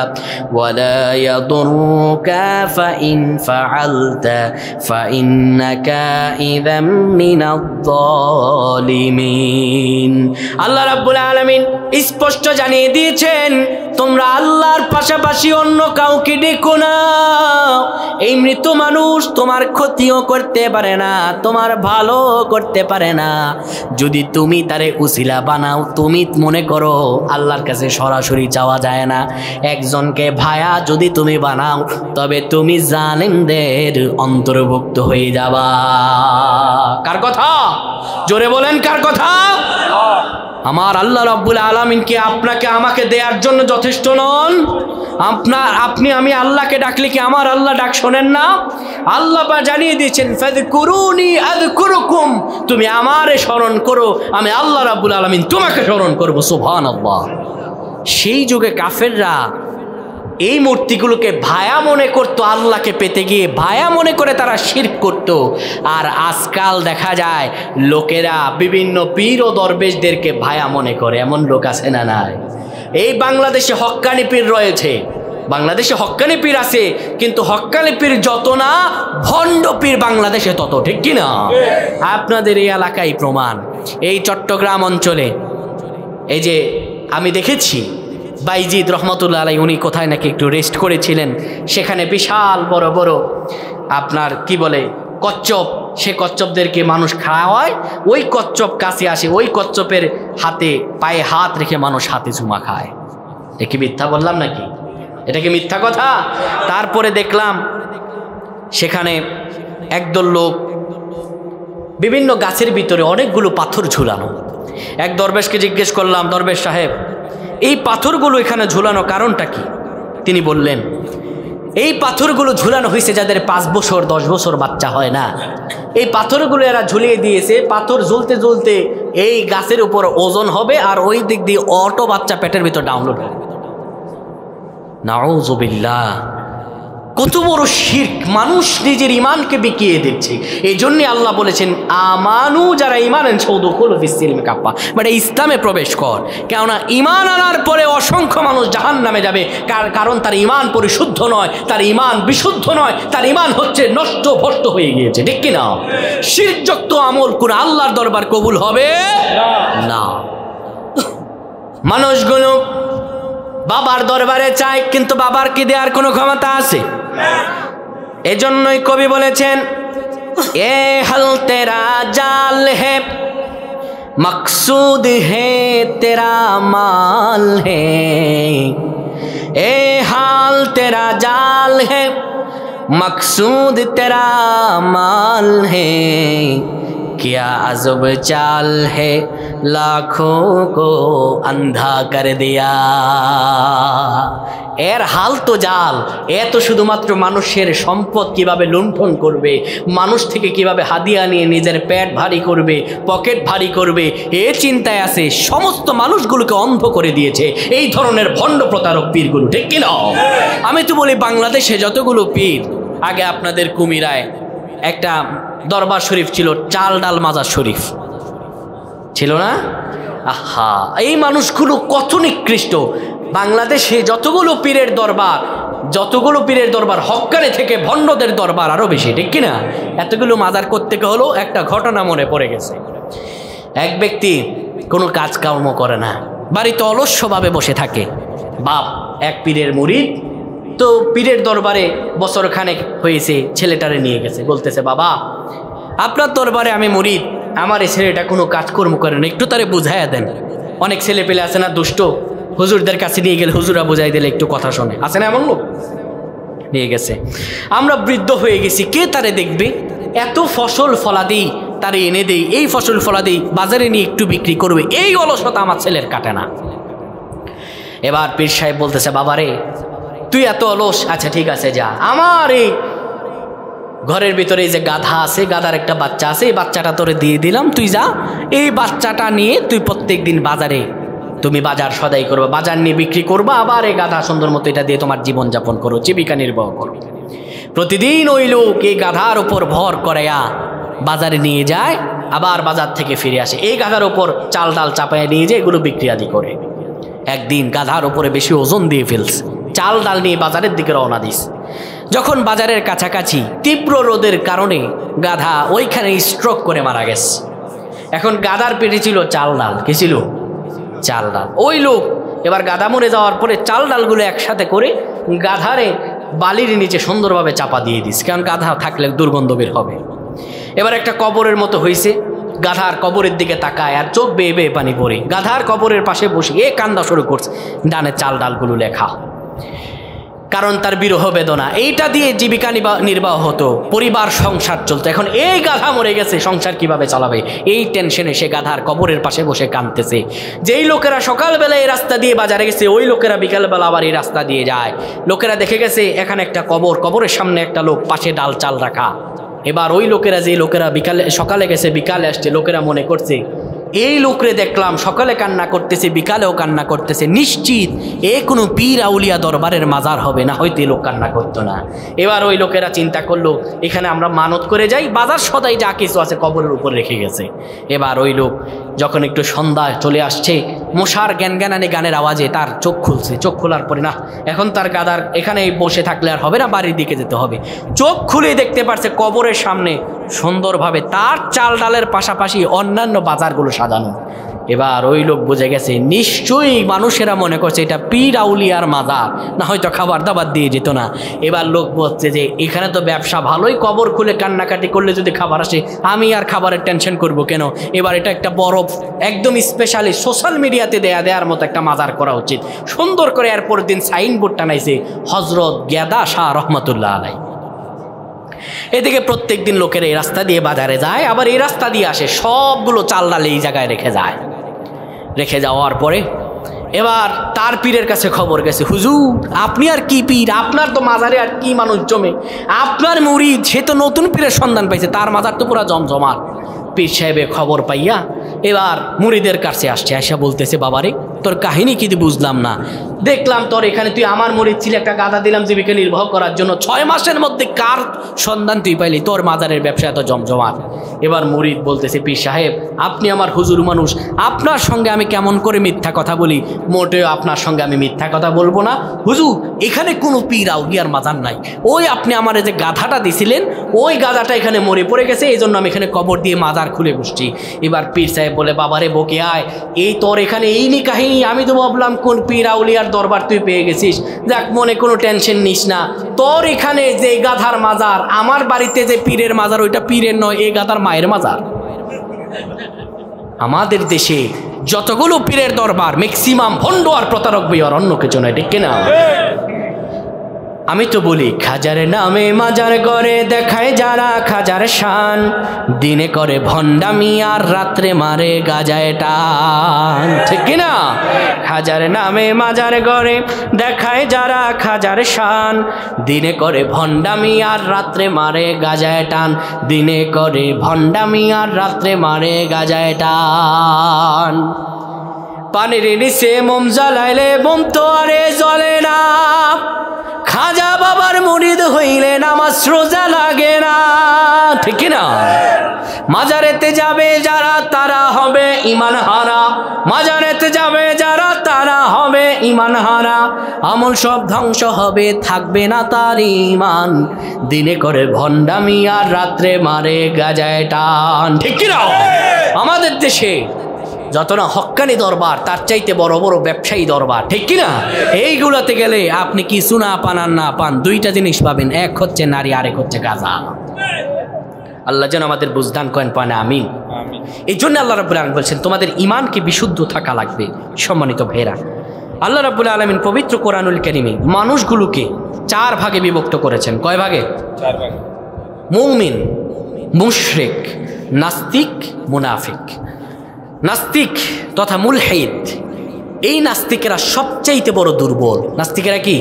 ওয়ালা ইয়াদুরুকা ফাইন ফাআলতা ফাইন্নাকা ইযাম মিনাজ যালিমিন। আল্লাহ রাব্বুল আলামিন স্পষ্ট জানিয়ে দিয়েছেন, তোমরা আল্লাহর পাশাপাশি অন্য কাউকে ডেকো না। এই মৃত মানুষ তোমার ক্ষতিও করতে পারে না, তোমার ভালো করতে পারে না। যদি তুমি তারে উসিলা বানাও, তুমি মনে করো আল্লাহর কাছে সরাসরি চাওয়া যায় না, একজনকে ভায়া যদি তুমি বানাও, তবে তুমি জালিমদের অন্তর্ভুক্ত হয়ে যাবা। কার কথা? জোরে বলেন, কার কথা? আমার আল্লাহ রাব্বুল আলামিন কি আপনাকে আমাকে দেওয়ার জন্য যথেষ্ট নন? আমি আল্লাহকে ডাকলে কি আমার আল্লাহ ডাক শোনেন না? আল্লাহ জানিয়ে দিয়েছেন, ফাযকুরুনি আযকুরুকুম, তুমি আমারে স্মরণ করো, আমি আল্লাহ রাব্বুল আলামিন তোমাকে স্মরণ করব। সুবহানাল্লাহ। সেই যুগে কাফেররা এই মূর্তিগুলোকে ভায়া মনে করতো, আল্লাহকে পেতে গিয়ে ভায়া মনে করে তারা শিরক করত। আর আজকাল দেখা যায় লোকেরা বিভিন্ন পীর ও দরবেশদেরকে ভায়া মনে করে, এমন লোক আছে না? নাই। এই বাংলাদেশে হক্কানি পীর রয়েছে, বাংলাদেশে হক্কানি পীর আছে, কিন্তু হক্কানি পীর যত না, ভণ্ড পীর বাংলাদেশে তত, ঠিক কিনা? আপনাদের এই এলাকায় প্রমাণ, এই চট্টগ্রাম অঞ্চলে এই যে আমি দেখেছি বাইজিদ রহমতুল্লাহ আলাই, উনি কোথায় নাকি একটু রেস্ট করেছিলেন, সেখানে বিশাল বড় বড় আপনার কি বলে কচ্ছপ, সে কচ্ছপদেরকে মানুষ খাওয়ায়, ওই কচ্ছপ কাছে আসে, ওই কচ্ছপের হাতে পায়ে হাত রেখে মানুষ হাতে চুমা খায়। এ কি মিথ্যা বললাম নাকি? এটা কি মিথ্যা কথা? তারপরে দেখলাম সেখানে একদল লোক বিভিন্ন গাছের ভিতরে অনেকগুলো পাথর ঝুলানো। এক দরবেশকে জিজ্ঞেস করলাম, দরবেশ সাহেব, এই পাথরগুলো এখানে ঝুলানো কারণটা কি? তিনি বললেন, এই পাথরগুলো ঝুলানো হয়েছে যাদের 5 বছর 10 বছর বাচ্চা হয় না, এই পাথরগুলো এরা ঝুলিয়ে দিয়েছে। পাথর ঝুলতে ঝুলতে এই গাছের উপর ওজন হবে, আর ওই দিক দিয়ে অটো বাচ্চা পেটের ভিতর ডাউনলোড হবে। নাউযুবিল্লাহ। কত বড় শিরক! মানুষ নিজের ইমানকে বিকিয়ে দিচ্ছে। এই জন্যে আল্লাহ বলেছেন, আমানু, যারা ইমান এনেছে উদখুলু ফিস-সিলমি কাফা, মানে ইসলামে প্রবেশ কর। কেননা ইমান আনার পরে অসংখ্য মানুষ জাহান্নামে যাবে, কারণ তার ইমান পরিশুদ্ধ নয়, তার ইমান বিশুদ্ধ নয়, তার ইমান হচ্ছে নষ্ট ভ্রষ্ট হয়ে গিয়েছে, ঠিক কিনা? শিরকযুক্ত আমল করে আল্লাহর দরবার কবুল হবে না। মানুষগুলো বাবার দরবারে চায়, কিন্তু বাবার কি দেওয়ার কোনো ক্ষমতা আছে? এজন্যই কবি বলেছেন, এ হাল তেরা জাল হে মকসুদ হে তেরা মাল হে, এ হাল তেরা জাল হে मकसूद तेरा माल है, क्या अजब चाल है लाखों को अंधा कर दिया। এর হাল তো জাল, এ তো শুধুমাত্র মানুষের সম্পদ কিভাবে লুণ্ঠন করবে, মানুষ থেকে কিভাবে হাদিয়া নিয়ে নিজের পেট ভারী করবে, পকেট ভারী করবে, এ চিন্তায় আছে। সমস্ত মানুষগুলোকে অন্ধ করে দিয়েছে এই ধরনের ভণ্ড প্রতারক পীরগুলো, ঠিক কিনা? আমি তো বলি বাংলাদেশে যতগুলো পীর, আগে আপনাদের কুমিরায় একটা দরবার শরীফ ছিল, চাল ডাল মাজার শরীফ, ছিল না? আহা, এই মানুষগুলো কত নিকৃষ্ট। বাংলাদেশে যতগুলো পীরের দরবার হক্কানি থেকে ভণ্ডদের দরবার আরো বেশি, ঠিক কিনা? এতগুলো মাজার করতে হলো। একটা ঘটনা মনে পড়ে গেছে। এক ব্যক্তি কোনো কাজকর্ম করে না, বাড়িতে অলস্যভাবে বসে থাকে। বাপ এক পীরের মুরিদ, তো পীরের দরবারে বছর খানেক হয়েছে, ছেলেটারে নিয়ে গেছে, বলতেছে বাবা আপনার দরবারে আমি মুরিদ, আমার এই ছেলেটা কোনো কাজকর্ম করে না, একটু তারে বুঝাইয়া দেন। অনেক ছেলে পেলে আছে না দুষ্ট, হুজুরদের কাছে নিয়ে গেলে হুজুরা বুঝাই দিলে একটু কথা শোনে, আছে না এমন লোক? নিয়ে গেছে। আমরা বৃদ্ধ হয়ে গেছি, কে তারে দেখবে? এত ফসল ফলাদি তারে এনে দেই, এই ফসল ফলাদি বাজারে নিয়ে একটু বিক্রি করবে, এই অলসতা আমার ছেলের কাটে না। এবার পীর সাহেব বলতেছে বাবারে তুই এত অলস, আচ্ছা ঠিক আছে যা, আমার এই ঘরের ভিতরে যে গাধা আছে, গাধার একটা বাচ্চা আছে, এই বাচ্চাটা তোরে দিয়ে দিলাম, তুই যা, এই বাচ্চাটা নিয়ে তুই প্রত্যেক দিন বাজারে তুমি বাজার সদাই করবা, বাজার নিয়ে বিক্রি করবা, আবার এই গাধা সুন্দর মতো এটা দিয়ে তোমার জীবনযাপন করো, জীবিকা নির্বাহ করো। প্রতিদিন ওই লোক এই গাধার উপর ভর করাইয়া বাজারে নিয়ে যায়, আবার বাজার থেকে ফিরে আসে, এই গাধার উপর চাল ডাল চাপাইয়া নিয়ে যায়, এগুলো বিক্রি আদি করে। একদিন গাধার উপরে বেশি ওজন দিয়ে ফেলছে, চাল ডাল নিয়ে বাজারের দিকে রওনা দিস। যখন বাজারের কাছাকাছি তীব্র রোদের কারণে গাধা ওইখানে স্ট্রোক করে মারা গেছে। এখন গাধার পেটে ছিল চাল ডাল, কি ছিল? চাল ডাল। ওই লোক এবার গাধা মরে যাওয়ার পরে চাল ডালগুলো একসাথে করে গাধারে বালির নিচে সুন্দরভাবে চাপা দিয়ে দিস, কারণ গাধা থাকলে দুর্গন্ধ বের হবে। এবার একটা কবরের মতো হয়েছে, গাধার কবরের দিকে তাকায় আর চোখ বেয়ে বেয়ে পানি পড়ে। গাধার কবরের পাশে বসে কান্দা শুরু করছে, ডানে চাল ডালগুলো লেখা, কারণ তার বিরহ বেদনা, এইটা দিয়ে জীবিকা নির্বাহ হতো, পরিবার সংসার চলতো। এখন এই গাধা মরে গেছে, সংসার কিভাবে চালাবে, এই টেনশনে সে গাধার কবরের পাশে বসে কাঁদতেছে। যেই লোকেরা সকালবেলা এই রাস্তা দিয়ে বাজারে গেছে, ওই লোকেরা বিকালবেলা আবার এই রাস্তা দিয়ে যায়। লোকেরা দেখে গেছে এখানে একটা কবর, কবরের সামনে একটা লোক, পাশে ডাল চাল রাখা। এবার ওই লোকেরা, যে লোকেরা সকালে গেছে বিকালে আসছে, লোকেরা মনে করছে এই লোকরে দেখলাম সকালে কান্না করতেছে, বিকালেও কান্না করতেছে, নিশ্চিত এ কোনো পীর আউলিয়া দরবারের মাজার হবে, না হয়তো এই লোক কান্না করতো না। এবার ওই লোকেরা চিন্তা করলো এখানে আমরা মানত করে যাই, বাজার সদাই যা কিছু আছে কবরের উপর রেখে গেছে। এবার ওই লোক যখন একটু সন্ধ্যা চলে আসছে, মশার জ্ঞানজ্ঞানানি গানের আওয়াজে তার চোখ খুলছে। চোখ খোলার পরে না, এখন তার গাদার এখানে বসে থাকলে আর হবে না, বাড়ির দিকে যেতে হবে। চোখ খুলে দেখতে পারছে কবরের সামনে সুন্দরভাবে তার চাল ডালের পাশাপাশি অন্যান্য বাজারগুলো সাজানো। এবার ওই লোক বুঝে গেছে নিশ্চয়ই মানুষেরা মনে করছে এটা পীর আউলিয়ার মাজার, না হয়তো খাবার দাবার দিয়ে যেত না। এবার লোক বলছে যে এখানে তো ব্যবসা ভালোই, কবর খুলে কান্নাকাটি করলে যদি খাবার আসে, আমি আর খাবারের টেনশন করব কেন। এবার এটা একটা বড় একদম স্পেশালি সোশ্যাল মিডিয়াতে দেওয়ার মতো একটা মাজার করা উচিত। সুন্দর করে এরপর দিন সাইনবোর্ড টানাইছে, হজরত গেদা শাহ রহমতুল্লাহ আলাই। এদিকে প্রত্যেক দিন লোকের এই রাস্তা দিয়ে বাজারে যায়, আবার এই রাস্তা দিয়ে আসে, সবগুলো চাল ডাল এই জায়গায় রেখে যায়। রেখে যাওয়ার পরে এবার তার পীরের কাছে খবর গেছে, হুজুর আপনি আর কি পীর, আপনার তো মাজারে আর কি মানুষ জমে, আপনার মুরিদ সে তো নতুন পীরের সন্ধান পাইছে, তার মাজার তো পুরো জমজমাট। পীর সাহেবের খবর পাইয়া এবার মুরিদের কাছে আসছে, আসা বলতেছে বাবারে তোর কাহিনী কি বুঝলাম না, দেখলাম তোর এখানে তুই আমার মুরিদ ছিল, একটা গাধা দিলাম জীবিকা নির্বাহ করার জন্য, 6 মাসের মধ্যে কার সন্ধান তুই পাইলি, তোর মাজারের ব্যবসা এত জমজমাট। এবার মুরিদ বলতেছে পীর সাহেব আপনি আমার হুজুর মানুষ, আপনার সঙ্গে আমি কেমন করে মিথ্যা কথা বলি, মোটেও আপনার সঙ্গে আমি মিথ্যা কথা বলবো না হুজুর, এখানে কোনো পীর আউলিয়ার মাজার নাই, ওই আপনি আমার যে গাধাটা দিছিলেন ওই গাধাটা এখানে মরে পড়ে গেছে, এই জন্য আমি এখানে কবর দিয়ে মাজার খুলে বসছি। এবার পীর সাহেব বলে বাবারে বকে আয়, এই তোর এখানে এই নি কাহিনী, আমি তো ভাবলাম কোন পীর আউলিয়ার দরবার তুই পেয়ে গেছিস, দেখ মনে কোনো টেনশন নিস না, তোর এখানে যে গাধার মাজার, আমার বাড়িতে যে পীরের মাজার ওইটা পীরের নয়, এই গাধার মায়ের মাজার। আমাদের দেশে যতগুলো পীরের দরবার ম্যাক্সিমাম ভণ্ড আর প্রতারক বই আর অন্য কিছু নয়, ঠিক কিনা? আমি তো বলি খাজার নামে মাজার করে দেখায় যারা খাজার শান, দিনে করে ভণ্ডামি আর রাত্রে মারে গাজায় টান, ঠিক কিনা? খাজার নামে মাজার করে দেখায় যারা খাজার শান, দিনে করে ভণ্ডামি আর রাত্রে মারে গাজায় টান, দিনে করে ভণ্ডামি আর রাত্রে মারে গাজায় টান। পানির নিচে মোম জ্বালাইলে মোম তো আরে জ্বলে না, খাজা বাবার মুরিদ হইলে নামাজ রোজা লাগে না, ঠিক না? মাজারেতে যাবে যারা তারা হবে ঈমান হারা, মাজারেতে যাবে যারা তারা হবে ঈমান হারা। আমল সব ধ্বংস হবে, থাকবে না তার ঈমান। দিনে করে ভণ্ডামি আর রাত্রে মারে গাজায় টান। ঠিক কি না? আমাদের দেশে যত না হক্কানি দরবার, তার চাইতে বড় বড় ব্যবসায়ী দরবার। ঠিক কি না? এইগুলোতে গেলে আপনি কিছু না পান আর না পান, দুইটা জিনিস পাবেন, এক হচ্ছে নারী, আরেক হচ্ছে গাঁজা। আল্লাহ যেন আমাদের বুঝদান করেন, পান আমিন। এই জন্য আল্লাহ রাব্বুল আলামিন বলছেন তোমাদের ঈমানকে বিশুদ্ধ থাকা লাগবে। সম্মানিত ভাইরা, আল্লাহ রাব্বুল আলামিন পবিত্র কোরআনুল কারীমে মানুষগুলোকে 4 ভাগে বিভক্ত করেছেন। কয় ভাগে? 4 ভাগে। মুমিন, মুশরিক, নাস্তিক, মুনাফিক। নাস্তিক তথা মুলহিদ, এই নাস্তিকেরা সবচাইতে বড় দুর্বল। নাস্তিকেরা কি?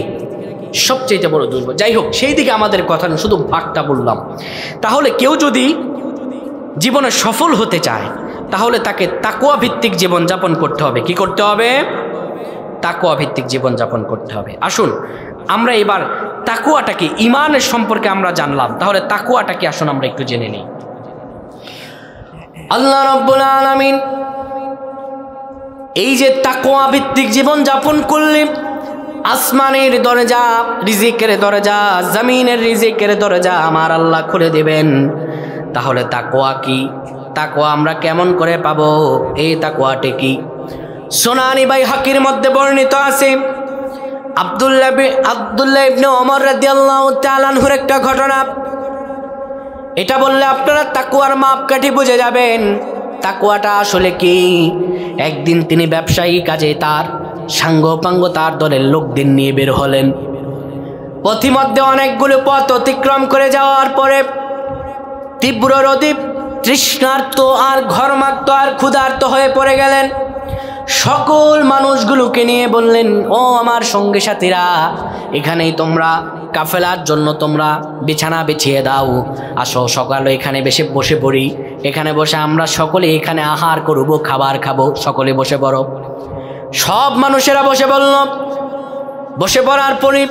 সবচাইতে বড় দুর্বল। যাই হোক, সেই দিকে আমাদের কথা না, শুধু ভাগটা বললাম। তাহলে কেউ যদি জীবনে সফল হতে চায় তাহলে তাকে তাকওয়া ভিত্তিক জীবনযাপন করতে হবে। কি করতে হবে? তাকওয়া ভিত্তিক জীবনযাপন করতে হবে। আসুন আমরা এবার তাকওয়াটাকে, ঈমানের সম্পর্কে আমরা জানলাম, তাহলে তাকওয়াটাকে আসুন আমরা একটু জেনে নিই। আল্লাহ রাব্বুল আলামিন এই যে তাকওয়া ভিত্তিক জীবনযাপন করলে আসমানের দরজা, রিজিকের দরজা, জমিনের রিজিকের দরজা আমার আল্লাহ খুলে দেবেন। তাহলে তাকওয়া কি? তাকওয়া আমরা কেমন করে পাবো? এই তাকওয়াটা কি? সুনানি বাইহাকির মধ্যে বর্ণিত আছে আব্দুল্লাহ ইবনে ওমর রাদিয়াল্লাহু তাআলা আনহুর একটা ঘটনা। এটা বললে আপনারা তাকওয়ার মাপকাঠি বুঝে যাবেন তাকওয়াটা আসলে কি। একদিন তিনি ব্যবসায়ী কাজে তার সাঙ্গপাঙ্গ, তার দলের লোকদের নিয়ে বের হলেন। পথিমধ্যে অনেকগুলো পথ অতিক্রম করে যাওয়ার পরে তীব্র রোদে তৃষ্ণার্ত আর ঘর্মাক্ত আর ক্ষুধার্ত হয়ে পড়ে গেলেন। সকল মানুষগুলোকে নিয়ে বললেন, ও আমার সঙ্গী সাথীরা, এখানেই তোমরা কাফেলার জন্য তোমরা বিছানা বিছিয়ে দাও, আসো সকালে এখানে বসে পড়ি, এখানে বসে আমরা সকলে এখানে আহার করব, খাবার খাবো, সকলে বসে পড়ো। সব মানুষেরা বসে পড়ল। বসে পড়ার পরে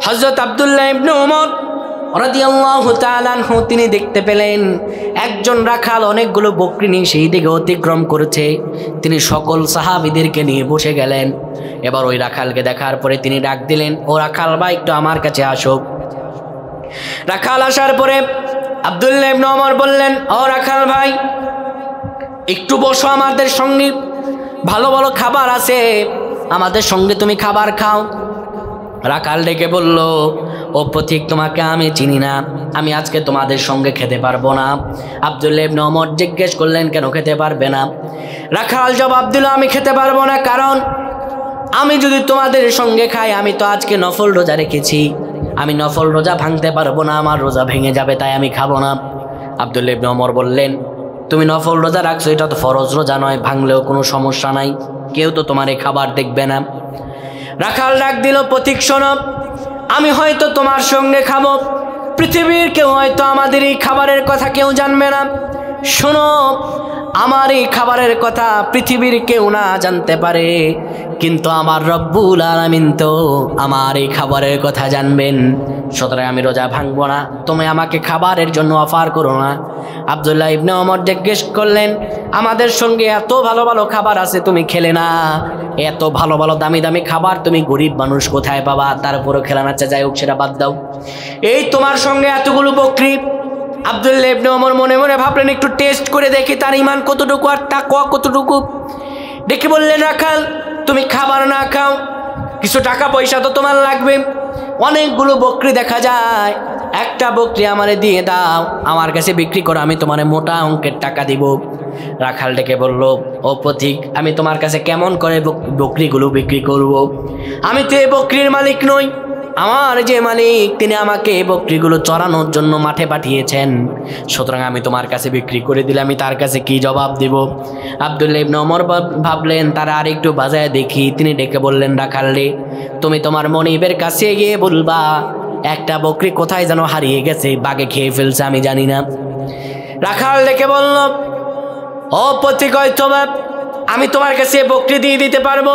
হযরত আব্দুল্লাহ ইবনে ওমর রাদিয়াল্লাহু তাআলা আনহু তিনি দেখতে পেলেন একজন রাখাল অনেকগুলো বকরি নিয়ে সেই দিকে অতিক্রম করেছে। তিনি সকল সাহাবীদেরকে নিয়ে বসে গেলেন। এবার ওই রাখালকে দেখার পরে তিনি ডাক দিলেন, ও রাখাল ভাই, একটু আমার কাছে আসো। রাখাল আসার পরে আব্দুল্লাহ ইবনে ওমর বললেন, ও রাখাল ভাই, একটু বসো আমাদের সঙ্গে, ভালো ভালো খাবার আছে, আমাদের সঙ্গে তুমি খাবার খাও। রাখাল ডেকে বলল, ও পথিক, তোমাকে আমি চিনি না, আমি আজকে তোমাদের সঙ্গে খেতে পারবো না। আব্দুল্লাহ ইবনে ওমর জিজ্ঞেস করলেন, কেন খেতে পারবে না? রাখাল জবাব দিল, আমি খেতে পারবো না, কারণ আমি যদি তোমাদের সঙ্গে খাই, আমি তো আজকে নফল রোজা রেখেছি, আমি নফল রোজা ভাঙতে পারবো না, আমার রোজা ভেঙে যাবে, তাই আমি খাবো না। আব্দুল্লাহ ইবনে ওমর বললেন, তুমি নফল রোজা রাখছো, এটা তো ফরজ রোজা নয়, ভাঙলেও কোনো সমস্যা নাই, কেউ তো তোমার এই খাবার দেখবে না। রাখাল ডাক দিল, পথিক শোনো, আমি হয়তো তোমার সঙ্গে খাবো, পৃথিবীর কেউ হয়তো আমাদের এই খাবারের কথা কেউ জানবে না। শোনো, আমার এই খাবারের কথা পৃথিবীর কেউ না জানতে পারে, কিন্তু আমার রব্বুল আলামিন তো আমার এই খাবারের কথা জানবেন। সুতরাং আমি রোজা ভাঙবো না, তুমি আমাকে খাবারের জন্য অফার করো না। আব্দুল্লাহ ইবনে ওমর জিজ্ঞেস করলেন, আমাদের সঙ্গে এত ভালো ভালো খাবার আছে, তুমি খেলে না? এত ভালো ভালো দামি দামি খাবার তুমি গরিব মানুষ কোথায় পাবা? তারপরও খেলা না? যাই হোক, সেটা বাদ দাও, এই তোমার সঙ্গে এতগুলো বকরি। আব্দুল্লাহ ইবনে ওমর মনে মনে ভাবলেন, একটু টেস্ট করে দেখি তার ঈমান কতটুকু আর তাকওয়া কতটুকু। দেখে বললেন, রাখাল, তুমি খাবার না খাও, কিছু টাকা পয়সা তো তোমার লাগবে, অনেকগুলো বকরি দেখা যায়, একটা বকরি আমারে দিয়ে দাও, আমার কাছে বিক্রি করো, আমি তোমার মোটা অঙ্কের টাকা দিব। রাখাল ডেকে বলল, ও পথিক, আমি তোমার কাছে কেমন করে বকরিগুলো বিক্রি করব? আমি তো এই বকরির মালিক নই, আমার যে মালিক তিনি আমাকে এই বকরিগুলো চড়ানোর জন্য মাঠে পাঠিয়েছেন, সুতরাং আমি তোমার কাছে বিক্রি করে দিলে আমি তার কাছে কি জবাব দেব? আব্দুল্লাহ ইবনে ওমর ভাবলেন, তারা আর একটু বাজায় দেখি। তিনি ডেকে বললেন, রাখাল রে, তুমি তোমার মনিবের কাছে গিয়ে বলবা একটা বকরি কোথায় যেন হারিয়ে গেছে, বাঘে খেয়ে ফেলছে, আমি জানি না। রাখাল ডেকে বলল, ও পথিক, হয়তো আমি তোমার কাছে বকরি দিয়ে দিতে পারবো,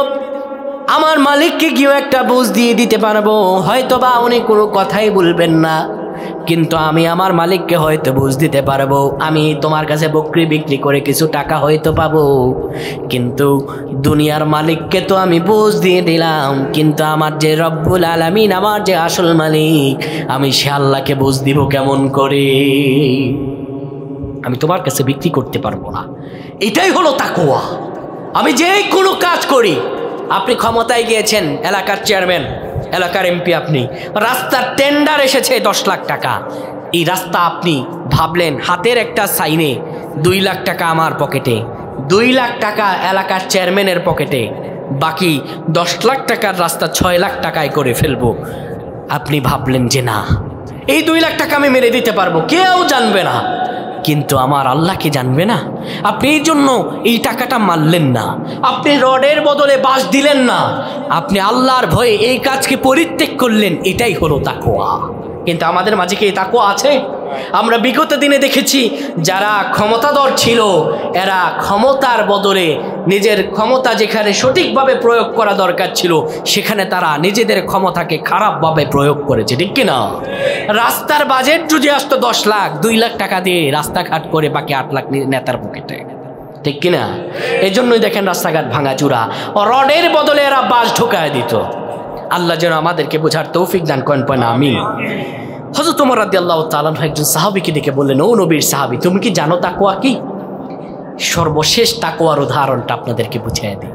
আমার মালিককে গিয়েও একটা বুঝ দিয়ে দিতে পারবো, হয়তো বা উনি কোনো কথাই বলবেন না, কিন্তু আমি আমার মালিককে হয়তো বুঝ দিতে পারবো, আমি তোমার কাছে বকরি বিক্রি করে কিছু টাকা হয়তো পাবো, কিন্তু দুনিয়ার মালিককে তো আমি বুঝ দিয়ে দিলাম, কিন্তু আমার যে রব্বুল আলামিন, আমার যে আসল মালিক, আমি সে আল্লাহকে বুঝ দিব কেমন করে? আমি তোমার কাছে বিক্রি করতে পারবো না। এটাই হলো তাকওয়া। আমি যে কোনো কাজ করি, আপনি ক্ষমতায় গিয়েছেন, এলাকার চেয়ারম্যান, এলাকার এমপি, আপনি রাস্তার টেন্ডার এসেছে 10 লাখ টাকা, এই রাস্তা আপনি ভাবলেন হাতের একটা সাইনে 2 লাখ টাকা আমার পকেটে, 2 লাখ টাকা এলাকার চেয়ারম্যানের পকেটে, বাকি 10 লাখ টাকার রাস্তা 6 লাখ টাকায় করে ফেলবো। আপনি ভাবলেন যে না, এই 2 লাখ টাকা আমি মেরে দিতে পারবো, কেউ জানবে না, কিন্তু আমার আল্লাহ কি জানবে না? আপনি এই জন্য এই টাকাটা মারলেন না, আপনি রডের বদলে বাঁশ দিলেন না, আপনি আল্লাহর ভয়ে এই কাজকে পরিত্যাগ করলেন। এটাই হলো তাকওয়া। কিন্তু আমাদের মাঝে কি এই তাকওয়া আছে? আমরা বিগত দিনে দেখেছি যারা ক্ষমতাধর ছিল, এরা ক্ষমতার বদলে নিজের ক্ষমতা যেখানে সঠিকভাবে প্রয়োগ করা দরকার ছিল, সেখানে তারা নিজেদের ক্ষমতাকে খারাপভাবে প্রয়োগ করেছে, ঠিক কিনা? রাস্তার বাজেট যদি আসতো 10 লাখ, 2 লাখ টাকা দিয়ে রাস্তাঘাট করে বাকি 8 লাখ নেতার পকেটে, ঠিক কিনা? এই জন্যই দেখেন রাস্তাঘাট ভাঙাচুরা, রডের বদলে এরা বাঁশ ঢোকায় দিত। আল্লাহ যেন আমাদেরকে বোঝার তৌফিক দান করেন, পয়না আমিন। হযরত ওমর রাদিয়াল্লাহু তাআলা একজন সাহাবীকে ডেকে বললেন, ও নবীর সাহাবী, তুমি কি জানো তাকওয়া কি? সর্বশেষ তাকওয়ার উদাহরণটা আপনাদেরকে বুঝিয়ে দিই।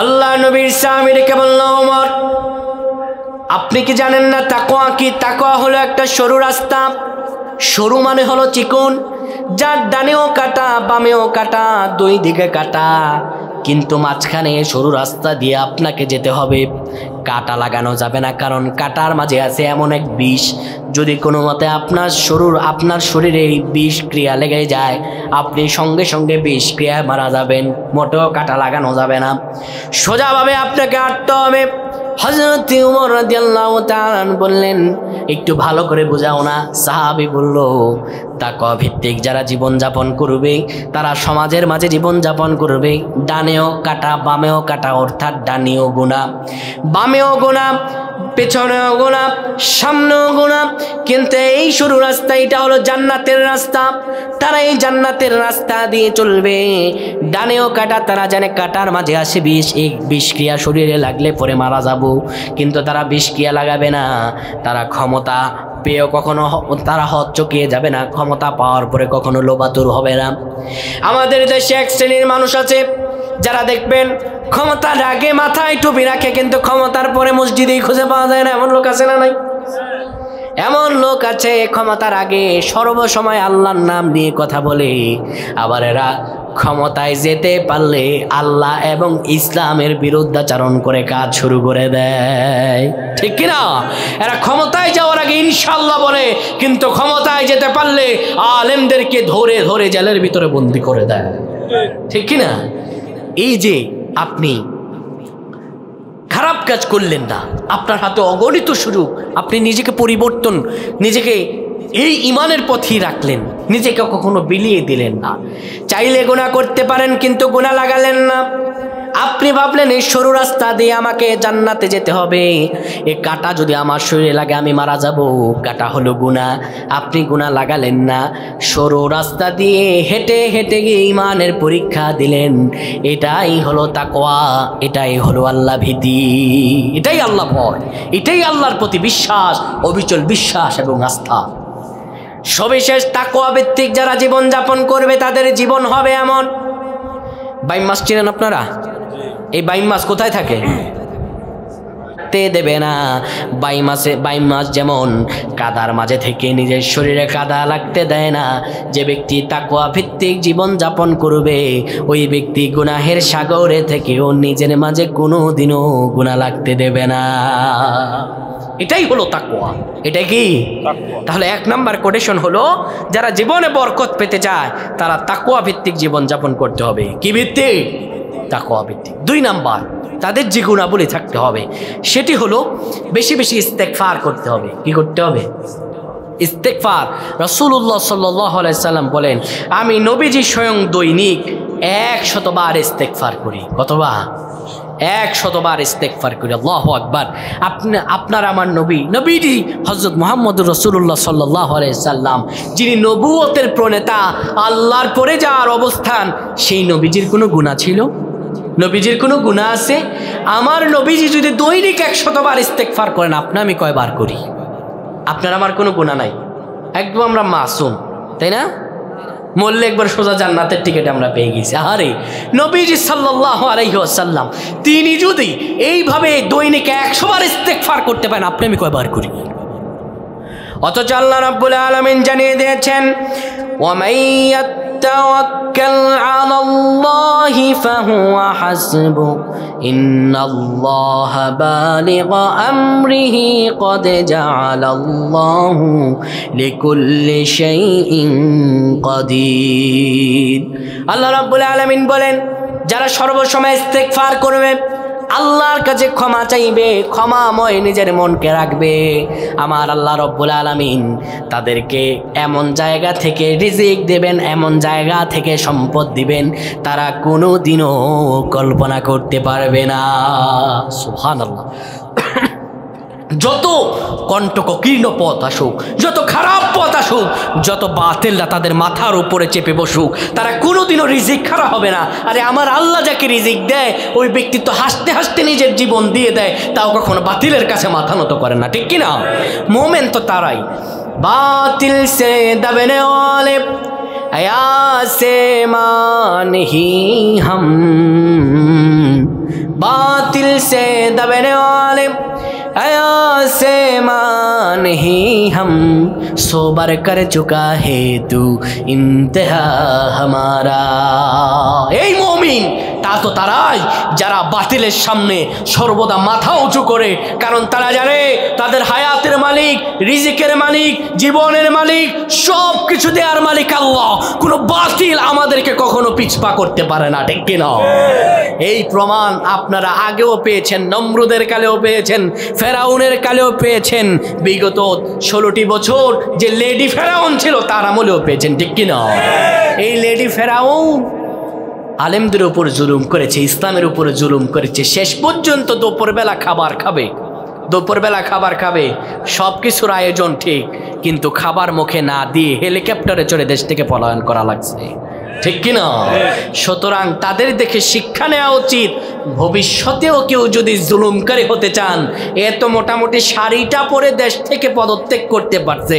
আল্লাহ নবীর সাহাবী ডেকে বলল, ওমর, আপনি কি জানেন না তাকওয়া কি? তাকওয়া হলো একটা সরু রাস্তা। সরু মানে হলো চিকন, যার ডানেও কাটা বামেও কাটা, 2 দিকে কাটা, কিন্তু মাঝখানে সরু রাস্তা দিয়ে আপনাকে যেতে হবে। কাটা লাগানো যাবে না, কারণ কাটার মাঝে আছে এমন এক বিষ, যদি কোনো মতে আপনার শরীরে এই বিষ ক্রিয়া লেগে যায়, আপনি সঙ্গে সঙ্গে বিষ ক্রিয়ায় মারা যাবেন। মোটেও কাটা লাগানো যাবে না, সোজাভাবে আপনাকে হাঁটতে হবে। হযরত ওমর রাদিয়াল্লাহু তাআলা বললেন, একটু ভালো করে বোঝাও না। সাহাবী বলল, তাকওয়া ভিত্তিক যারা জীবনযাপন করবে, তারা সমাজের মাঝে জীবনযাপন করবে, ডানেও কাটা বামেও কাটা, অর্থাৎ ডানেও গুনাহ বামেও গুনাহ, পেছনেও গুনাহ সামনেও গুনাহ, কিন্তু এই সরু রাস্তা, এটা হলো জান্নাতের রাস্তা। তারা এই জান্নাতের রাস্তা দিয়ে চলবে। ডানেও কাটা, তারা জানে কাটার মাঝে আসে বিষ, এই বিষ ক্রিয়া শরীরে লাগলে পরে মারা যাব, কিন্তু তারা বিষ ক্রিয়া লাগাবে না। তারা ক্ষমতা পেয়েও কখনো তারা হদ চকিয়ে যাবে না, ক্ষমতা পাওয়ার পরে কখনো লোভাতুর হবে না। আমাদের দেশে এক শ্রেণীর মানুষ আছে যারা দেখবেন ক্ষমতার আগে মাথায় টুপি রাখে, কিন্তু ক্ষমতার পরে মসজিদেই খুঁজে পাওয়া যায় না। এমন লোক আছে না নাই? এমন লোক আছে ক্ষমতার আগে সর্বসময় আল্লাহর নাম নিয়ে কথা বলে, আবার এরা ক্ষমতায় যেতে পারলে আল্লাহ এবং ইসলামের বিরুদ্ধাচরণ করে কাজ শুরু করে দেয়, ঠিক কিনা? এরা ক্ষমতায় যাওয়ার আগে ইনশাআল্লাহ বলে, কিন্তু ক্ষমতায় যেতে পারলে আলেমদেরকে ধরে ধরে জেলের ভিতরে বন্দি করে দেয়, ঠিক কিনা? এই যে আপনি খারাপ কাজ করলেন না, আপনার হাতে অগণিত সুযোগ, আপনি নিজেকে পরিবর্তন, নিজেকে এই ইমানের পথেই রাখলেন, নিজেকে কখনো বিলিয়ে দিলেন না। চাইলে গুনাহ করতে পারেন, কিন্তু গুনাহ লাগালেন না। আপনি ভাবলেন এই সরু রাস্তা দিয়ে আমাকে জান্নাতে যেতে হবে, এই কাটা যদি আমার শরীরে লাগে আমি মারা যাব, কাটা হলো গুনাহ। আপনি গুনাহ লাগালেন না, সরু রাস্তা দিয়ে হেঁটে হেঁটে গিয়ে ইমানের পরীক্ষা দিলেন। এটাই হলো তাকওয়া, এটাই হলো আল্লাহ ভীতি, এটাই আল্লাহ ভয়, এটাই আল্লাহর প্রতি বিশ্বাস, অবিচল বিশ্বাস এবং আস্থা। সবিশেষ তাকওয়া ভিত্তিক যারা জীবন যাপন করবে, তাদের জীবন হবে এমন। বাইম মাছ চিনেন আপনারা? এই বাইম মাছ কোথায় থাকে? দেবে না। বাইম মাছ যেমন কাদার মাঝে থেকে নিজের শরীরে কাদা লাগতে দেয় না, যে ব্যক্তি তাকওয়া ভিত্তিক জীবন যাপন করবে, ওই ব্যক্তি গুনাহের সাগরে থেকেও নিজের মাঝে কোনোদিনও গুনাহ লাগতে দেবে না। এটাই হলো তাকওয়া। এটা কি? তাহলে 1 নাম্বার কোটেশন হলো, যারা জীবনে বরকত পেতে চায় তারা তাকওয়া ভিত্তিক জীবন যাপন করতে হবে। কি ভিত্তিক? তাকওয়া ভিত্তিক। 2 নাম্বার, তাদের যে গুণাবলী থাকতে হবে সেটি হলো বেশি বেশি ইস্তেগফার করতে হবে। কি করতে হবে? ইস্তেগফার। রাসূলুল্লাহ সাল্লাল্লাহু আলাইহি সাল্লাম বলেন, আমি নবীজি স্বয়ং দৈনিক 100 বার ইস্তেগফার করি। কতবার? 100 বার ইস্তেগফার করি। আল্লাহু আকবার। আপনার আমার নবীজি হযরত মুহাম্মদুর রাসূলুল্লাহ সাল্লাল্লাহু আলাইহি সাল্লাম, যিনি নবুয়তের প্রণেতা, আল্লাহর পরে যার অবস্থান, সেই নবীজির কোনো গুনাহ ছিল? নবীজির কোনো গুনাহ আছে? আমার নবীজি যদি দৈনিক 100 বার ইস্তেগফার করেন, আপনি আমি কয়বার করি? আপনার আমার কোনো গুনাহ নাই, একদম আমরা মাসুম, তাই না? মরলে একবার সোজা জান্নাতের টিকিট আমরা পেয়ে গেছি। আরে নবীজি সাল্লাল্লাহু আলাইহি ওয়াসাল্লাম তিনি যদি এইভাবে দৈনিক 100 বার ইস্তেগফার করতে পারেন, আপনি আমি কয়বার করি? অথচ আল্লাহ রাব্বুল আলামিন জানিয়ে দিয়েছেন, ওয়ামান ইয়াতাওয়াক্কাল আলাল্লাহি ফাহুয়া হাসবু ইন্নাল্লাহা বালিগু আমরিহি ক্বাদ জাআলাল্লাহু লিকুল্লি শাইইন কাদির। আল্লাহ রাব্বুল আলামিন বলেন, যারা সর্বসময় ইস্তেগফার করবে, আল্লাহর কাছে ক্ষমা চাইবে, ক্ষমাময় নিজের মনকে রাখবে, আমার আল্লাহ রব্বুল আলামিন তাদেরকে এমন জায়গা থেকে রিজিক দেবেন, এমন জায়গা থেকে সম্পদ দিবেন, তারা কোনোদিনও কল্পনা করতে পারবে না। সুবহানাল্লাহ। যত কণ্টকীর্ণ পথ আসুক, যত খারাপ পথ আসুক, যত বাতিলরা তাদের মাথার উপরে চেপে বসুক, তারা কোনোদিনও রিজিক খারাপ হবে না। আরে আমার আল্লাহ যাকে রিজিক দেয়, ওই ব্যক্তি তো হাসতে হাসতে নিজের জীবন দিয়ে দেয়, তাও কখনো বাতিলের কাছে মাথা নত করে না, ঠিক কিনা? মোমেন তো তারাই। বাতিল সে দবনে ওয়ালে আয়াসে মানহি হাম, बातिल से दबने वाले ऐसे मान ही हम, सोबर कर चुका है तू इंतहा हमारा। এই মুমিন তা তো তারাই যারা বাতিলের সামনে সর্বদা মাথা উঁচু করে, কারণ তারা জানে তাদের হায়াতের মালিক, রিজিকের মালিক, জীবনের মালিক, সব কিছু দেওয়ার মালিক আল্লাহ। কোনো বাতিল আমাদেরকে কখনো পিছপা করতে পারে না, ঠিক কিনা? এই প্রমাণ আপনারা আগেও পেয়েছেন, নমরুদের কালেও পেয়েছেন, ফেরাউনের কালেও পেয়েছেন, বিগত 16টি বছর যে লেডি ফেরাউন ছিল তার আমলেও পেয়েছেন, ঠিক কিনা? এই লেডি ফেরাউন আলেমদের উপর জুলুম করেছে, ইসলামের উপরে জুলুম করেছে, শেষ পর্যন্ত দুপুরবেলা খাবার খাবে, সব কিছুর আয়োজন ঠিক, কিন্তু খাবার মুখে না দিয়ে হেলিকপ্টারে চড়ে দেশ থেকে পলায়ন করা লাগছে, ঠিক কিনা? সুতরাং তাদের দেখে শিক্ষা নেওয়া উচিত। ভবিষ্যতেও কেউ যদি জুলুমকারী হতে চান, এ তো মোটামুটি শাড়িটা পরে দেশ থেকে পদত্যাগ করতে পারছে,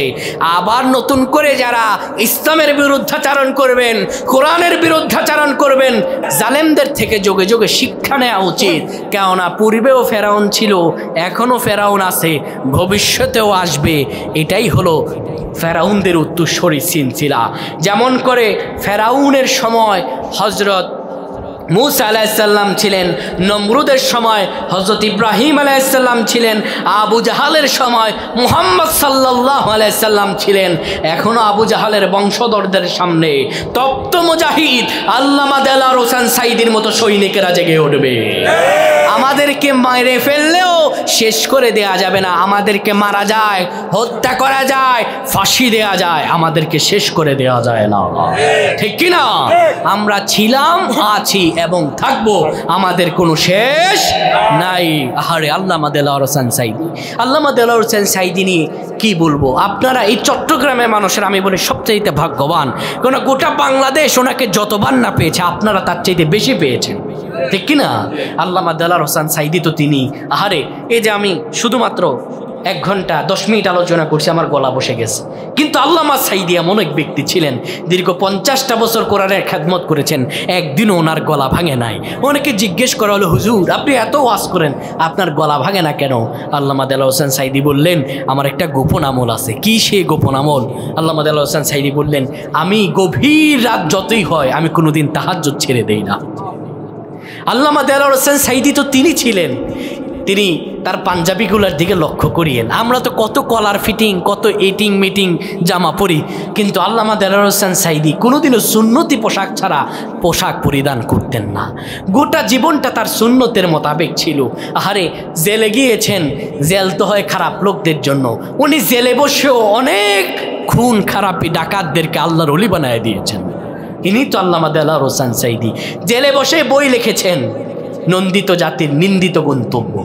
আবার নতুন করে যারা ইসলামের বিরুদ্ধাচারণ করবেন, কোরআনের বিরুদ্ধাচারণ করবেন, জালেমদের থেকে যোগে যোগে শিক্ষা নেওয়া উচিত। কেননা পূর্বেও ফেরাউন ছিল, এখনও ফেরাউন আছে, ভবিষ্যতেও আসবে। এটাই হলো ফেরাউনদের উত্তরসূরি সিলসিলা। যেমন করে ফেরাউনের সময় হযরত मूसा আলাইহিসসালাম ছিলেন, নমরুদের সময় হযরত ইব্রাহিম আলাইহিসসালাম ছিলেন, আবু জাহালের সময় মুহাম্মদ সাল্লাল্লাহু আলাইহি সাল্লাম ছিলেন। এখনো আবু জাহালের বংশধরদের সামনে তপ্ত মুজাহিদ আল্লামা দেলাওয়ার হোসেন সাঈদীর মতো সৈনিকেরা জেগে উঠবে। আমাদেরকে মেরে ফেললেও শেষ করে দেয়া যাবে না, আমাদেরকে মারা যায়, হত্যা করা যায়, ফাঁসি দেয়া যায়, আমাদেরকে শেষ করে দেওয়া যায় না, ঠিক কিনা? আমরা ছিলাম, আছি এবং থাকবো, আমাদের কোনো শেষ নাই। আহারে আল্লামা দেলাওয়ার হোসেন সাঈদী, আল্লামা দেলাওয়ার হোসেন সাঈদী নিয়ে কি বলবো? আপনারা এই চট্টগ্রামের মানুষের আমি বলি সবচাইতে ভাগ্যবান, কারণ গোটা বাংলাদেশ ওনাকে যতবার না পেয়েছে, আপনারা তার চাইতে বেশি পেয়েছেন, ঠিক কিনা? আল্লামা দেলাওয়ার হোসেন সাঈদী তো তিনি, আহারে এই যে আমি শুধুমাত্র 1 ঘন্টা 10 মিনিট আলোচনা করছি, আমার গলা বসে গেছে। কিন্তু আল্লামা সাঈদী এমন এক ব্যক্তি ছিলেন, দীর্ঘ 50টা বছর কোরআনের খেদমত করেছেন, একদিনও ওনার গলা ভাঙে নাই। অনেকে জিজ্ঞেস করা হলো, হুজুর আপনি এত ওয়াজ করেন, আপনার গলা ভাঙে না কেন? আল্লামা দেলাওয়ার হোসেন সাঈদী বললেন, আমার একটা গোপন আমল আছে। কি সেই গোপন আমল? আল্লামা দেলাওয়ার হোসেন সাঈদী বললেন, আমি গভীর রাত যতই হয় আমি কোনোদিন তাহাজ্জুদ ছেড়ে দেই না। আল্লামা দেলাওয়ার হোসেন সাঈদী তো তিনি ছিলেন, তিনি তার পাঞ্জাবিগুলোর দিকে লক্ষ্য করিয়েন। আমরা তো কত কলার ফিটিং, কত এটিং মিটিং জামা পরি, কিন্তু আল্লামা দেলাওয়ার হোসেন সাঈদী কোনোদিনও সুন্নতি পোশাক ছাড়া পোশাক পরিধান করতেন না। গোটা জীবনটা তার সুন্নতের মোতাবেক ছিল। আহারে জেলে গিয়েছেন, জেল তো হয় খারাপ লোকদের জন্য, উনি জেলে বসেও অনেক খুন খারাপি ডাকাতদেরকে আল্লাহর ওলি বানায় দিয়েছেন। ইনি তো আল্লামা দেলাওয়ার হোসেন সাঈদী। জেলে বসে বই লিখেছেন, নন্দিত জাতির নিন্দিত গন্তব্য।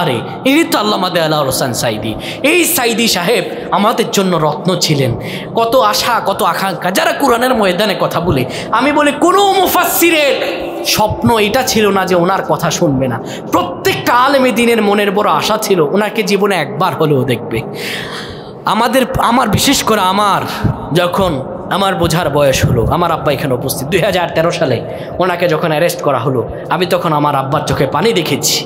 আরে ইনি তো আল্লামা দেওয়ার হোসেন সাইদি। এই সাইদি সাহেব আমাদের জন্য রত্ন ছিলেন। কত আশা, কত আকাঙ্ক্ষা, যারা কোরআনের ময়দানে কথা বলে, আমি বলি কোনো মুফাসসিরের স্বপ্ন এটা ছিল না যে ওনার কথা শুনবে না। প্রত্যেকটা আলেমে দ্বীনের মনের বড় আশা ছিল ওনাকে জীবনে একবার হলেও দেখবে। আমার বিশেষ করে আমার যখন আমার বোঝার বয়স হলো, আমার আব্বা এখানে উপস্থিত 2013 সালে ওনাকে যখন অ্যারেস্ট করা হলো, আমি তখন আমার আব্বার চোখে পানি দেখেছি।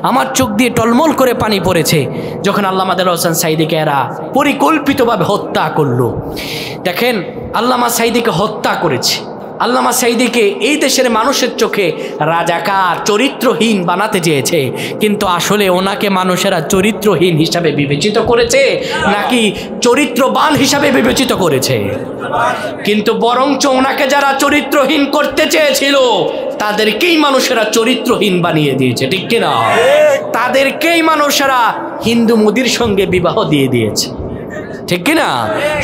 আমার চোখ দিয়ে টলমল করে পানি পড়েছে যখন আল্লামা দেওয়ার হোসেন সাইদিকে এরা পরিকল্পিতভাবে হত্যা করলো। দেখেন, আল্লামা সাইদিকে হত্যা করেছে। আল্লামা সাইদিকে এই দেশের মানুষের চোখে রাজাকার, চরিত্রহীন বানাতে চেয়েছে, কিন্তু আসলে ওনাকে মানুষেরা চরিত্রহীন হিসাবে বিবেচিত করেছে নাকি চরিত্রবান হিসাবে বিবেচিত করেছে? কিন্তু বরঞ্চ ওনাকে যারা চরিত্রহীন করতে চেয়েছিল তাদেরকেই মানুষেরা চরিত্রহীন বানিয়ে দিয়েছে, ঠিক কিনা? তাদেরকেই মানুষেরা হিন্দু মোদির সঙ্গে বিবাহ দিয়ে দিয়েছে, ঠিক কিনা?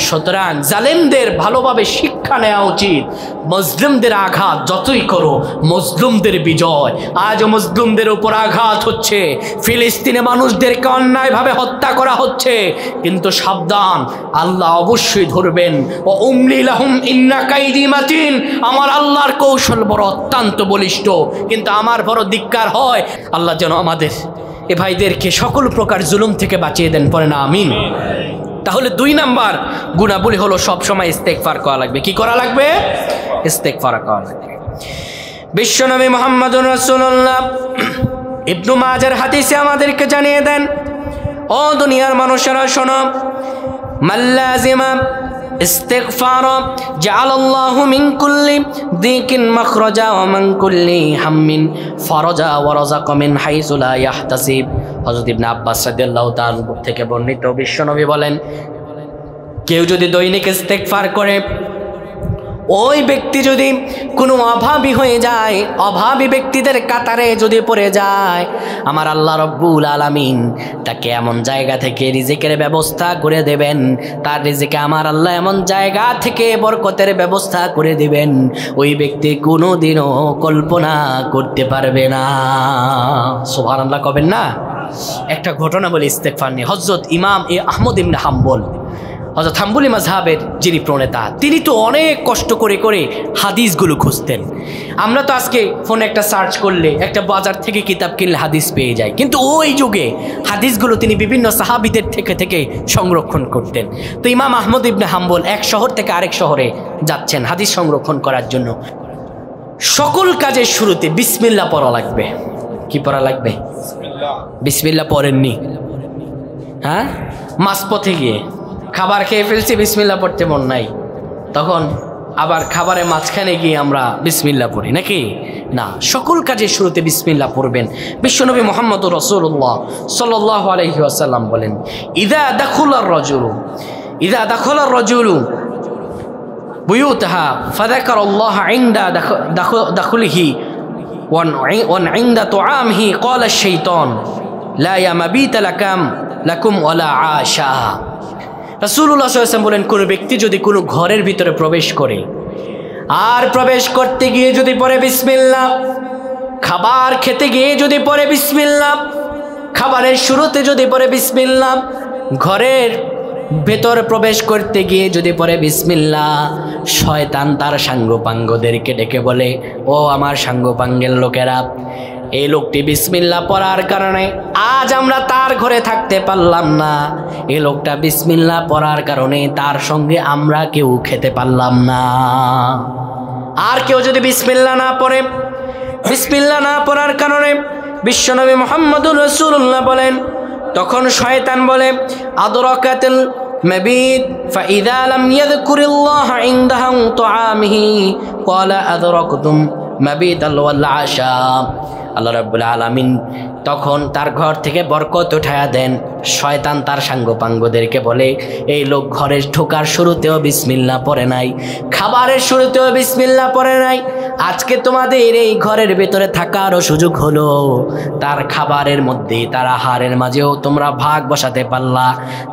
সুতরাং জালেমদের ভালোভাবে শিক্ষা নেওয়া উচিত। মুসলিমদের আঘাত যতই করো, মুসলিমদের বিজয়। আজ মুসলিমদের উপর আঘাত হচ্ছে, ফিলিস্তিনে মানুষদেরকে অন্যায়ভাবে হত্যা করা হচ্ছে, কিন্তু সাবধান, আল্লাহ অবশ্যই ধরবেন। ও উমলি লাহুম ইন্না কাইদি মাতিন, আমার আল্লাহর কৌশল বড় অত্যন্ত বলিষ্ঠ। কিন্তু আমার বড় ধিক্কার হয়, আল্লাহ যেন আমাদের এ ভাইদেরকে সকল প্রকার জুলুম থেকে বাঁচিয়ে দেন, পরে না আমিন। তাহলে 2 নাম্বার গুণাবলী হলো সবসময় ইস্তেগফার করা লাগবে। কি করা লাগবে? ইস্তেগফার করা লাগবে। বিশ্বনবী মুহাম্মদুর রাসূলুল্লাহ ইবনু মাজার হাদিসে আমাদেরকে জানিয়ে দেন, ও দুনিয়ার মানুষেরা শোনো, মাল্লাজিমা ইস্তেগফার জাআলাল্লাহু মিন কুল্লি দিকিন মাখরাজা ওয়া মিন কুল্লি হাম্মিন ফারাজা ওয়া রাযাকা মিন হাইসু লা ইয়াহতাসিব। হযরত ইবনে আব্বাস রাদিয়াল্লাহু তাআলা থেকে বর্ণিত, বিশ্বনবী বলেন, কেউ যদি দৈনিক ইস্তেগফার করে, ওই ব্যক্তি যদি কোনো অভাবী হয়ে যায়, অভাবী ব্যক্তিদের কাতারে যদি পড়ে যায়, আমার আল্লাহ রব্বুল আলামিন তাকে এমন জায়গা থেকে রিজিকের ব্যবস্থা করে দেবেন, তার রিজিকে আমার আল্লাহ এমন জায়গা থেকে বরকতের ব্যবস্থা করে দিবেন, ওই ব্যক্তি কোনোদিনও কল্পনা করতে পারবে না। সুবহানাল্লাহ কবেন না? একটা ঘটনা বলি ইস্তেগফার নিয়ে। হযরত ইমাম আহমদ ইবনে হাম্বল, হযরত হাম্বলি মাযহাবের যিনি প্রণেতা, তিনি তো অনেক কষ্ট করে করে হাদিসগুলো খুঁজতেন। আমরা তো আজকে ফোনে একটা সার্চ করলে, একটা বাজার থেকে কিতাব কিনলে হাদিস পেয়ে যায়, কিন্তু ওই যুগে হাদিসগুলো তিনি বিভিন্ন সাহাবীদের থেকে সংরক্ষণ করতেন। তো ইমাম আহমদ ইবনে হাম্বল এক শহর থেকে আরেক শহরে যাচ্ছেন হাদিস সংরক্ষণ করার জন্য। সকল কাজের শুরুতে বিসমিল্লাহ পড়া লাগবে। কি পড়া লাগবে? বিসমিল্লাহ পড়েননি? হ্যাঁ, মাঝপথে গিয়ে খাবার খেয়ে ফেলছি, বিসমিল্লাহ পড়তে মন নাই, তখন আবার খাবারের মাঝখানে গিয়ে আমরা বিসমিল্লাহ পড়ি নাকি? না, সকল কাজের শুরুতে বিসমিল্লাহ পড়বেন। বিশ্বনবী মুহাম্মদুর রাসূলুল্লাহ সাল্লাল্লাহু আলাইহি ওয়াসাল্লাম বলেন, ইযা দাখালার রাজুলু বুয়ুতাহা ফাযাকারাল্লাহ ইনদা দাখুলিহি ওয়া ইনদা তুআমিহি ক্বালা আশ-শাইতান লা ইয়ামাবিতা লাকুম ওয়ালা আশা। রাসূলুল্লাহ সাল্লাল্লাহু আলাইহি ওয়াসাল্লাম বলেন, কোনো ব্যক্তি যদি কোনো ঘরের ভিতরে প্রবেশ করে, আর প্রবেশ করতে গিয়ে যদি পড়ে বিসমিল্লাহ, খাবার খেতে গিয়ে যদি পড়ে বিসমিল্লাহ, খাবারের শুরুতে যদি পড়ে বিসমিল্লাহ, ঘরের ভেতর প্রবেশ করতে গিয়ে যদি পড়ে বিসমিল্লাহ, শয়তান তার সাঙ্গপাঙ্গদেরকে ডেকে বলে, ও আমার সাঙ্গপাঙ্গের লোকেরা, এই লোকটি বিসমিল্লাহ পড়ার কারণে আজ আমরা তার ঘরে থাকতে পারলাম না, এই লোকটা বিসমিল্লাহ পড়ার কারণে তার সঙ্গে আমরা কেউ খেতে পারলাম না। আর কেউ যদি বিসমিল্লাহ না পড়ে, বিসমিল্লাহ না পড়ার কারণে বিশ্বনবী মুহাম্মদুর রাসূলুল্লাহ বলেন, তখন শয়তান বলে, আদরাকাতুল মাবিত ফাইযা লাম ইয়াযকুরিল্লাহ ইনদাহু তুআমিহি ক্বালা আদরাকতুম মাবিতাল ওয়াল আশা। আল্লাহ রাব্বুল আলামিন তখন তার ঘর থেকে বরকত উঠায়া দেন। শয়তান তার সাঙ্গপাঙ্গদেরকে বলে, এই লোক ঘরে ঢোকার শুরুতেও বিসমিল্লাহ পড়ে নাই, খাবারের শুরুতেও বিসমিল্লাহ পড়ে নাই, আজকে তোমাদের এই ঘরের ভেতরে থাকারও সুযোগ হলো, তার খাবারের মধ্যে তার আহারের মাঝেও তোমরা ভাগ বসাতে পারলা।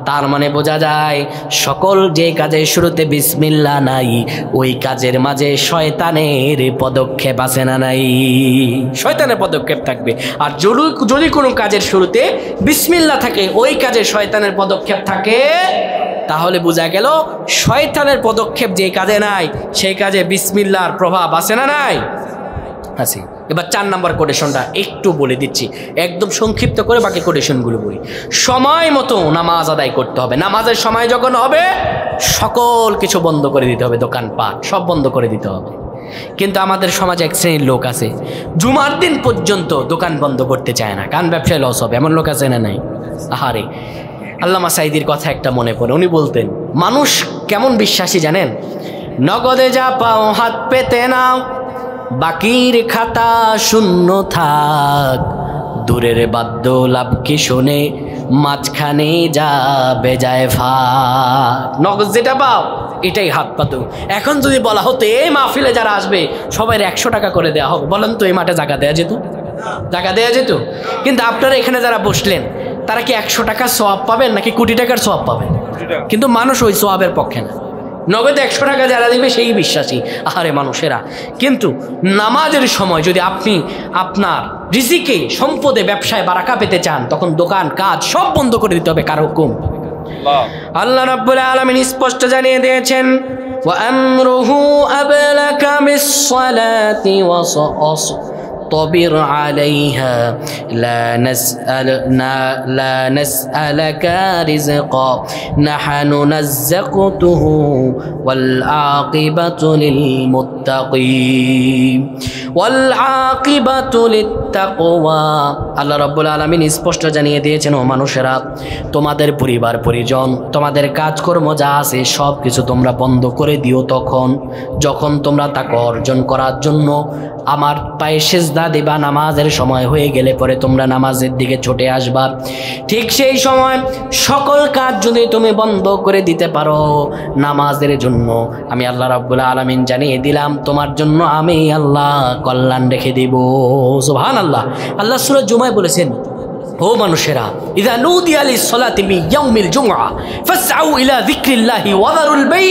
তার মানে বোঝা যায় সকল যে কাজের শুরুতে বিসমিল্লাহ নাই ওই কাজের মাঝে শয়তানের পদক্ষেপ আছে না নাই? শয়তানের পদক্ষেপ থাকবে। আর যদি কোনো কাজের শুরুতে বিসমিল্লাহ থাকে ওই কাজে শয়তানের পদক্ষেপ থাকে, তাহলে বোঝা গেল শয়তানের পদক্ষেপ যে কাজে নাই সেই কাজে বিসমিল্লাহর প্রভাব আছে না নাই? আছে। এবার 4 নম্বর কোটেশনটা একটু বলে দিচ্ছি, একদম সংক্ষিপ্ত করে বাকি কোটেশনগুলো বলি। সময় মতো নামাজ আদায় করতে হবে। নামাজের সময় যখন হবে সকল কিছু বন্ধ করে দিতে হবে, দোকানপাট সব বন্ধ করে দিতে হবে। কিন্তু আমাদের সমাজে এক শ্রেণীর লোক আছে জুমার দিন পর্যন্ত দোকান বন্ধ করতে চায় না, কারণ ব্যবসায় লস হবে, এমন লোক আছে না নাই? আহারে, আল্লামা সাঈদীর কথা একটা মনে পড়ে। উনি বলতেন, মানুষ কেমন বিশ্বাসী জানেন? নগদে যা পাও হাত পেতে নাও, বাকির খাতা শূন্য থাক, দূরের বাদ্য লাভ কি শোনে, মাঝখানে যাবে যায় ফাঁক। নগদ যেটা পাও এটাই হাত পাতো। এখন যদি বলা হতো এই মাহফিলে যারা আসবে সবাই 100 টাকা করে দেওয়া হবে, বলেন তো এই মাঠে জায়গা দেওয়া যেত? জায়গা দেওয়া যেত? কিন্তু আপনারা এখানে যারা বসলেন তারা কি 100 টাকার সওয়াব পাবেন নাকি কোটি টাকার সওয়াব পাবেন? কিন্তু মানুষ ওই সওয়াবের পক্ষে না। নগদে 100 টাকা যারা দিবে সেই বিশ্বাসী। আহারে মানুষেরা, কিন্তু নামাজের সময় যদি আপনি আপনার রিজিকে, সম্পদে, ব্যবসায় বারাকা পেতে চান তখন দোকান কাজ সব বন্ধ করে দিতে হবে। কার হুকুম? আল্লাহ রাব্বুল আলামিন স্পষ্ট জানিয়ে দিয়েছেন, ওয়া আমরুহু আবলাকা বিস-সালাতি ওয়া طبر عليها لا نسألك رزقا نحن نرزقته والعاقبة للمتقين والعاقبة للتقوى। আল্লাহ রাব্বুল আলামিন স্পষ্ট জানিয়ে দিয়েছেন, ও মানুষেরা, তোমাদের পরিবার পরিজন, তোমাদের কাজকর্ম যা আছে সব কিছু তোমরা বন্ধ করে দিও তখন যখন তোমরা তাকওয়া অর্জন করার জন্য আমার পায়ে সিজদা দিবা। নামাজের সময় হয়ে গেলে পরে তোমরা নামাজের দিকে ছুটে আসবা। ঠিক সেই সময় সকল কাজ যদি তুমি বন্ধ করে দিতে পারো নামাজের জন্য, আমি আল্লাহ রাব্বুল আলামিন জানিয়ে দিলাম তোমার জন্য আমি আল্লাহ কল্যাণ রেখে দিব। সুবহানাল্লাহ। আল্লাহ সূরা জুমায় বলেছেন, ও মানুষেরা, ইযা নুদিয়া লিস-সালাতি মিন ইয়াউমিল জুমআ ফাসআউ ইলা যিকরিল্লাহি ওয়া যারুল বাই'।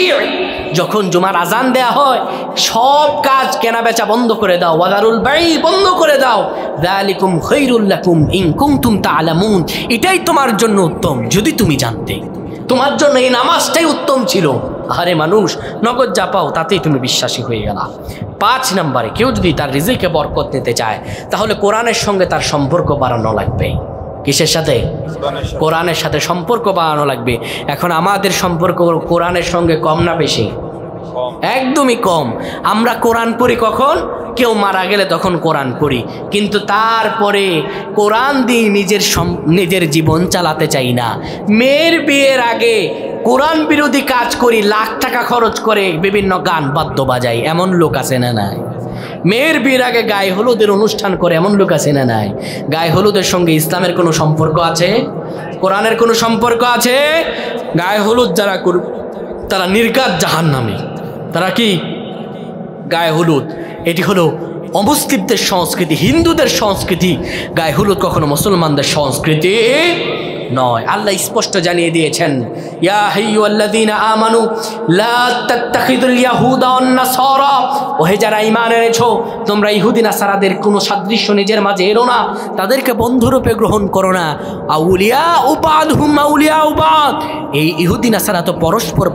যখন জুমার আজান দেয়া হয় সব কাজ কেনা বেচা বন্ধ করে দাও, ওয়া যারুল বাই' বন্ধ করে দাও। যালিকুম খায়রুল লাকুম ইন কুনতুম তা'লামুন। এটাই তোমার জন্য উত্তম যদি তুমি জানতে। তোমার জন্য এই নামাজটাই উত্তম ছিল। আরে মানুষ, নগদ যা পাও তাতেই তুমি বিশ্বাসী হয়ে গেলা। 5 নম্বরে, কেউ যদি তার রিজিকে বরকত নিতে চায় তাহলে কোরআনের সঙ্গে তার সম্পর্ক বাড়ানো লাগবে। কিসের সাথে? কোরআনের সাথে সম্পর্ক বাড়ানো লাগবে। এখন আমাদের সম্পর্ক কোরআনের সঙ্গে কম না বেশি? একদমই কম। আমরা কোরআন পড়ি কখন? কেউ মারা গেলে তখন কোরআন পড়ি, কিন্তু তারপরে কোরআন দিয়ে নিজের জীবন চালাতে চাই না। মেয়ের বিয়ের আগে কোরআন বিরোধী কাজ করি, লাখ টাকা খরচ করে বিভিন্ন গান বাদ্য বাজাই, এমন লোক আছে না নাই? মেয়ের বিয়ের আগে গায়ে হলুদের অনুষ্ঠান করে, এমন লোক আছে না নাই? গায়ে হলুদের সঙ্গে ইসলামের কোনো সম্পর্ক আছে? কোরআনের কোনো সম্পর্ক আছে? গায়ে হলুদ যারা করবে তারা নির্ঘাত জাহান্নামী। তারা কি? গায়ে হলুদ এটি হলো অমুসলিমদের সংস্কৃতি, হিন্দুদের সংস্কৃতি। গায়ে হলুদ কখনো মুসলমানদের সংস্কৃতি নয়। আল্লাহ স্পষ্ট জানিয়ে দিয়েছেন, ইয়া আইয়ুহাল্লাযীনা আমানু লা তাত্তাখিযুল ইয়াহুদা ওয়ান নাসারা। ওহে যারা ঈমান এনেছো, তোমরা ইহুদি নাসারাদের কোনো সাদৃশ্য নিজের মাঝে এনো না, তাদেরকে বন্ধুরূপে গ্রহণ করো না। আউলিয়া বাদহুম আউলিয়া বাদ। এই ইহুদি নাসারা তো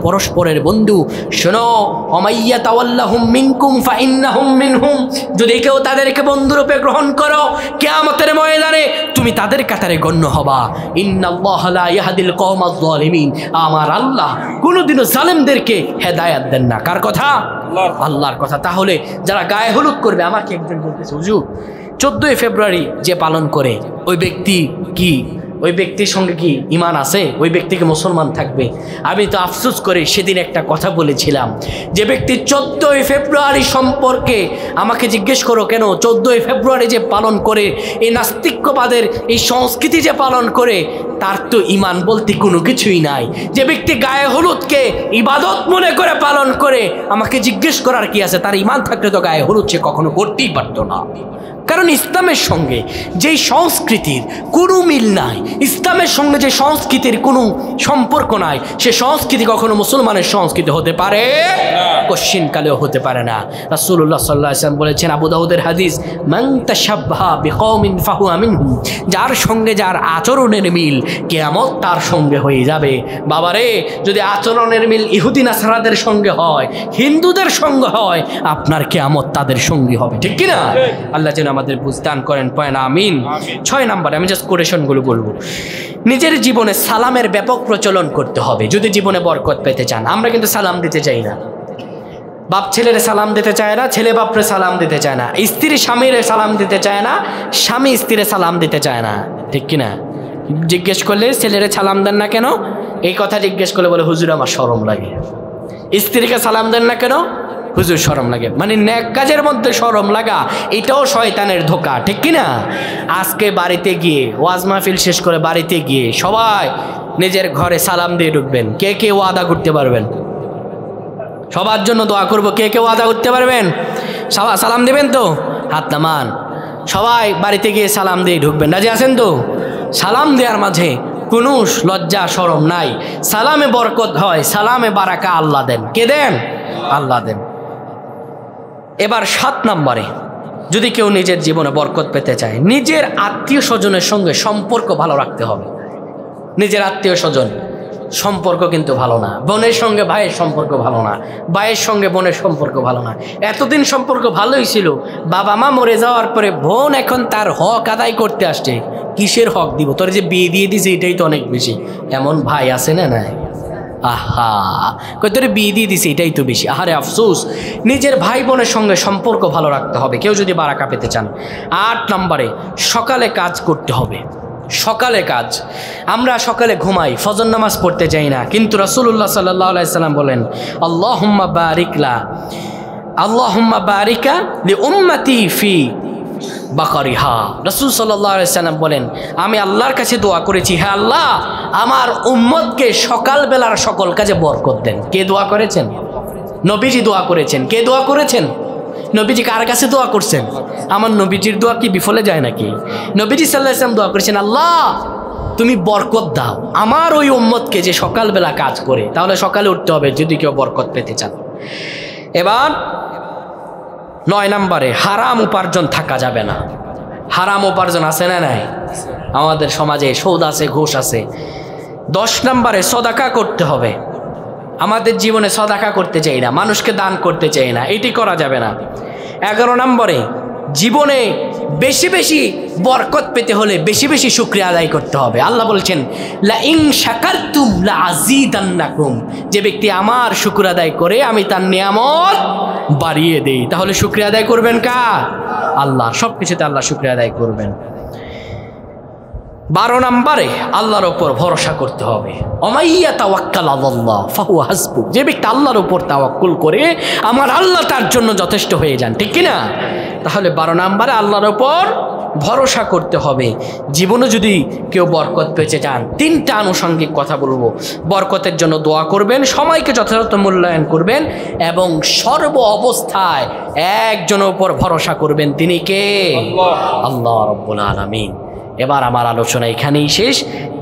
পরস্পরের বন্ধু। শোনো, ওমাইয়া তাওয়াল্লাহুম মিনকুম ফাইন্নাহুম মিনহুম। যদি কেউ তাদেরকে বন্ধুরূপে গ্রহণ করো, কিয়ামতের ময়দানে তুমি তাদের কাতারে গণ্য হবা। ইন্নাল্লাহা লা ইয়াহদিল কওমাজ যালিমিন। আমার আল্লাহ কোনোদিনও জালেমদেরকে হেদায়েত দেন না। কার কথা? আল্লাহর কথা। তাহলে যারা গায়ে হলুদ করবে, আমাকে একজন বলতেছে, হুজুর 14 ফেব্রুয়ারি যে পালন করে ওই ব্যক্তি কি ওই ব্যক্তির সঙ্গে কি ঈমান আছে? ওই ব্যক্তিকে মুসলমান থাকবে? আমি তো আফসোস করে সেদিন একটা কথা বলেছিলাম, যে ব্যক্তি 14ই ফেব্রুয়ারি সম্পর্কে আমাকে জিজ্ঞেস করো কেন 14ই ফেব্রুয়ারি যে পালন করে, এই নাস্তিক্যবাদের এই সংস্কৃতি যে পালন করে, তার তো ঈমান বলতে কোনো কিছুই নাই। যে ব্যক্তি গায়ে হলুদকে ইবাদত মনে করে পালন করে, আমাকে জিজ্ঞেস করার কি আছে? তার ঈমান থাকলে তো গায়ে হলুদ সে কখনো করতেই পারতো না। কারণ ইসলামের সঙ্গে যেই সংস্কৃতির কোনো মিল নাই, ইসলামের সঙ্গে যে সংস্কৃতির কোনো সম্পর্ক নাই, সে সংস্কৃতি কখনো মুসলমানের সংস্কৃতি হতে পারে কশ্চিনকালেও হতে পারে না। রাসূলুল্লাহ সাল্লাল্লাহু আলাইহি ওয়াসাল্লাম বলেছেন, আবু দাউদের হাদিস, মান তাশাব্বাহা বিকওমিন ফাহুয়া মিনহুম, যার সঙ্গে যার আচরণের মিল কিয়ামত তার সঙ্গে হয়ে যাবে। বাবারে, যদি আচরণের মিল ইহুদি নাসারাদের সঙ্গে হয়, হিন্দুদের সঙ্গে হয়, আপনার কিয়ামত তাদের সঙ্গী হবে, ঠিক কি না? আল্লাহ যেন আমাদের বুঝদান করেন, পয়েন আমিন। 6 নম্বরে আমি জাস্ট কোটেশনগুলো বলবো। নিজের জীবনে সালামের ব্যাপক প্রচলন করতে হবে যদি জীবনে বরকত পেতে চান। আমরা কিন্তু সালাম দিতে চাই না, বাপ ছেলেরে সালাম দিতে চায় না, ছেলে বাপরে সালাম দিতে চায় না, স্ত্রী স্বামীরে সালাম দিতে চায় না, স্বামী স্ত্রীরে সালাম দিতে চায় না, ঠিক কিনা? জিজ্ঞেস করলে ছেলেরে সালাম দেন না কেন, এই কথা জিজ্ঞেস করলে বলে হুজুর আমার শরম লাগে। স্ত্রীকে সালাম দেন না কেন, হুজুর শরম লাগে। মানে নেক কাজের মধ্যে শরম লাগা, এটাও শয়তানের ধোঁকা, ঠিক কিনা? আজকে বাড়িতে গিয়ে ওয়াজ মাহফিল শেষ করে বাড়িতে গিয়ে সবাই নিজের ঘরে সালাম দিয়ে ঢুকবেন। কে কে ওয়াদা করতে পারবেন? সবার জন্য দোয়া করব, কে কে ওয়াদা করতে পারবেন? সালাম দেবেন তো? হাত নামান। সবাই বাড়িতে গিয়ে সালাম দিয়ে ঢুকবেন, রাজি আছেন তো? সালাম দেওয়ার মাঝে কোনো লজ্জা শরম নাই। সালামে বরকত হয়, সালামে বারাকা আল্লাহ দেন। কে দেন? আল্লাহ দেন। এবার 7 নম্বরে, যদি কেউ নিজের জীবনে বরকত পেতে চায়, নিজের আত্মীয় স্বজনের সঙ্গে সম্পর্ক ভালো রাখতে হবে। নিজের আত্মীয় স্বজন সম্পর্ক কিন্তু ভালো না, বোনের সঙ্গে ভাইয়ের সম্পর্ক ভালো না, ভাইয়ের সঙ্গে বোনের সম্পর্ক ভালো না। এতদিন সম্পর্ক ভালোই ছিল, বাবা মা মরে যাওয়ার পরে বোন এখন তার হক আদায় করতে আসছে। কিসের হক দিব? তোর যে বিয়ে দিয়ে দিছে এটাই তো অনেক বেশি। এমন ভাই আছে না? নাই? আহা, কই তোরে বিয়ে দিয়ে দিছে এটাই তো বেশি। আহারে আফসোস। নিজের ভাই বোনের সঙ্গে সম্পর্ক ভালো রাখতে হবে কেউ যদি বারাকা পেতে চান। 8 নম্বরে, সকালে কাজ করতে হবে। সকালে কাজ। আমরা সকালে ঘুমাই, ফজর নামাজ পড়তে চাই না, কিন্তু রাসূলুল্লাহ সাল্লাল্লাহু আলাইহি সাল্লাম বলেন, আল্লাহুম্মা বারিকা লি উম্মতি ফি বাকারিহা। রাসূল সাল্লাল্লাহু আলাইহি সাল্লাম বলেন, আমি আল্লাহর কাছে দোয়া করেছি, হে আল্লাহ আমার উম্মতকে সকালবেলার সকল কাজে বরকত দেন। কে দোয়া করেছেন? নবীজি দোয়া করেছেন। কে দোয়া করেছেন? নবীজি কার কাছে দোয়া করছেন? আমার নবীজির দোয়া কি বিফলে যায় নাকি? নবীজি সাল্লাল্লাহু আলাইহি সাল্লাম দোয়া করেছেন, আল্লাহ তুমি বরকত দাও আমার ওই উম্মতকে যে সকালবেলা কাজ করে। তাহলে সকালে উঠতে হবে যদি কেউ বরকত পেতে চান। এবার 9 নম্বরে, হারাম উপার্জন থাকা যাবে না। হারাম উপার্জন আছে না নাই? আমাদের সমাজে সুদ আছে, ঘুষ আছে। 10 নম্বরে, সদাকা করতে হবে। আমাদের জীবনে সদাকা করতে চাই না, মানুষকে দান করতে চাই না, এটি করা যাবে না। 11 নম্বরে, জীবনে বেশি বেশি বরকত পেতে হলে বেশি বেশি শুকরিয়া আদায় করতে হবে। আল্লাহ বলছেন, লা ইন শাকারতুম লা আযীদান্নাকুম, যে ব্যক্তি আমার শুকর আদায় করে আমি তার নিয়ামত বাড়িয়ে দেই। তাহলে শুকরিয়া আদায় করবেন কার? আল্লাহ। সব কিছুতে আল্লাহ শুকরিয়া আদায় করবেন। 12 নম্বরে, আল্লাহর উপর ভরসা করতে হবে। ওমাইয়া তাওয়াক্কাল আলাল্লাহ ফাহুয়া হাসবু, যে ব্যক্তি আল্লাহর উপর তাওয়াক্কুল করে আমার আল্লাহ তার জন্য যথেষ্ট হয়ে যান, ঠিক কিনা? তাহলে 12 নম্বরে আল্লাহর উপর ভরসা করতে হবে। জীবনে যদি কেউ বরকত পেতে চান, 3টা আনুষঙ্গিক কথা বলবো। বরকতের জন্য দোয়া করবেন, সময়কে যথাযথ মূল্যায়ন করবেন এবং সর্ব অবস্থায় একজনের উপর ভরসা করবেন। তিনি কে? আল্লাহ রাব্বুল আলামিন। এবার আমার আলোচনা এখানেই শেষ।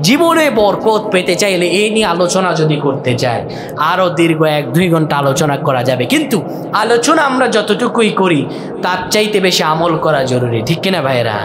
জীবনে বরকত পেতে চাইলে এই নিয়ে আলোচনা যদি করতে চাই, আরও দীর্ঘ 1-2 ঘন্টা আলোচনা করা যাবে, কিন্তু আলোচনা আমরা যতটুকুই করি তার চাইতে বেশি আমল করা জরুরি, ঠিক কিনা ভাইয়েরা?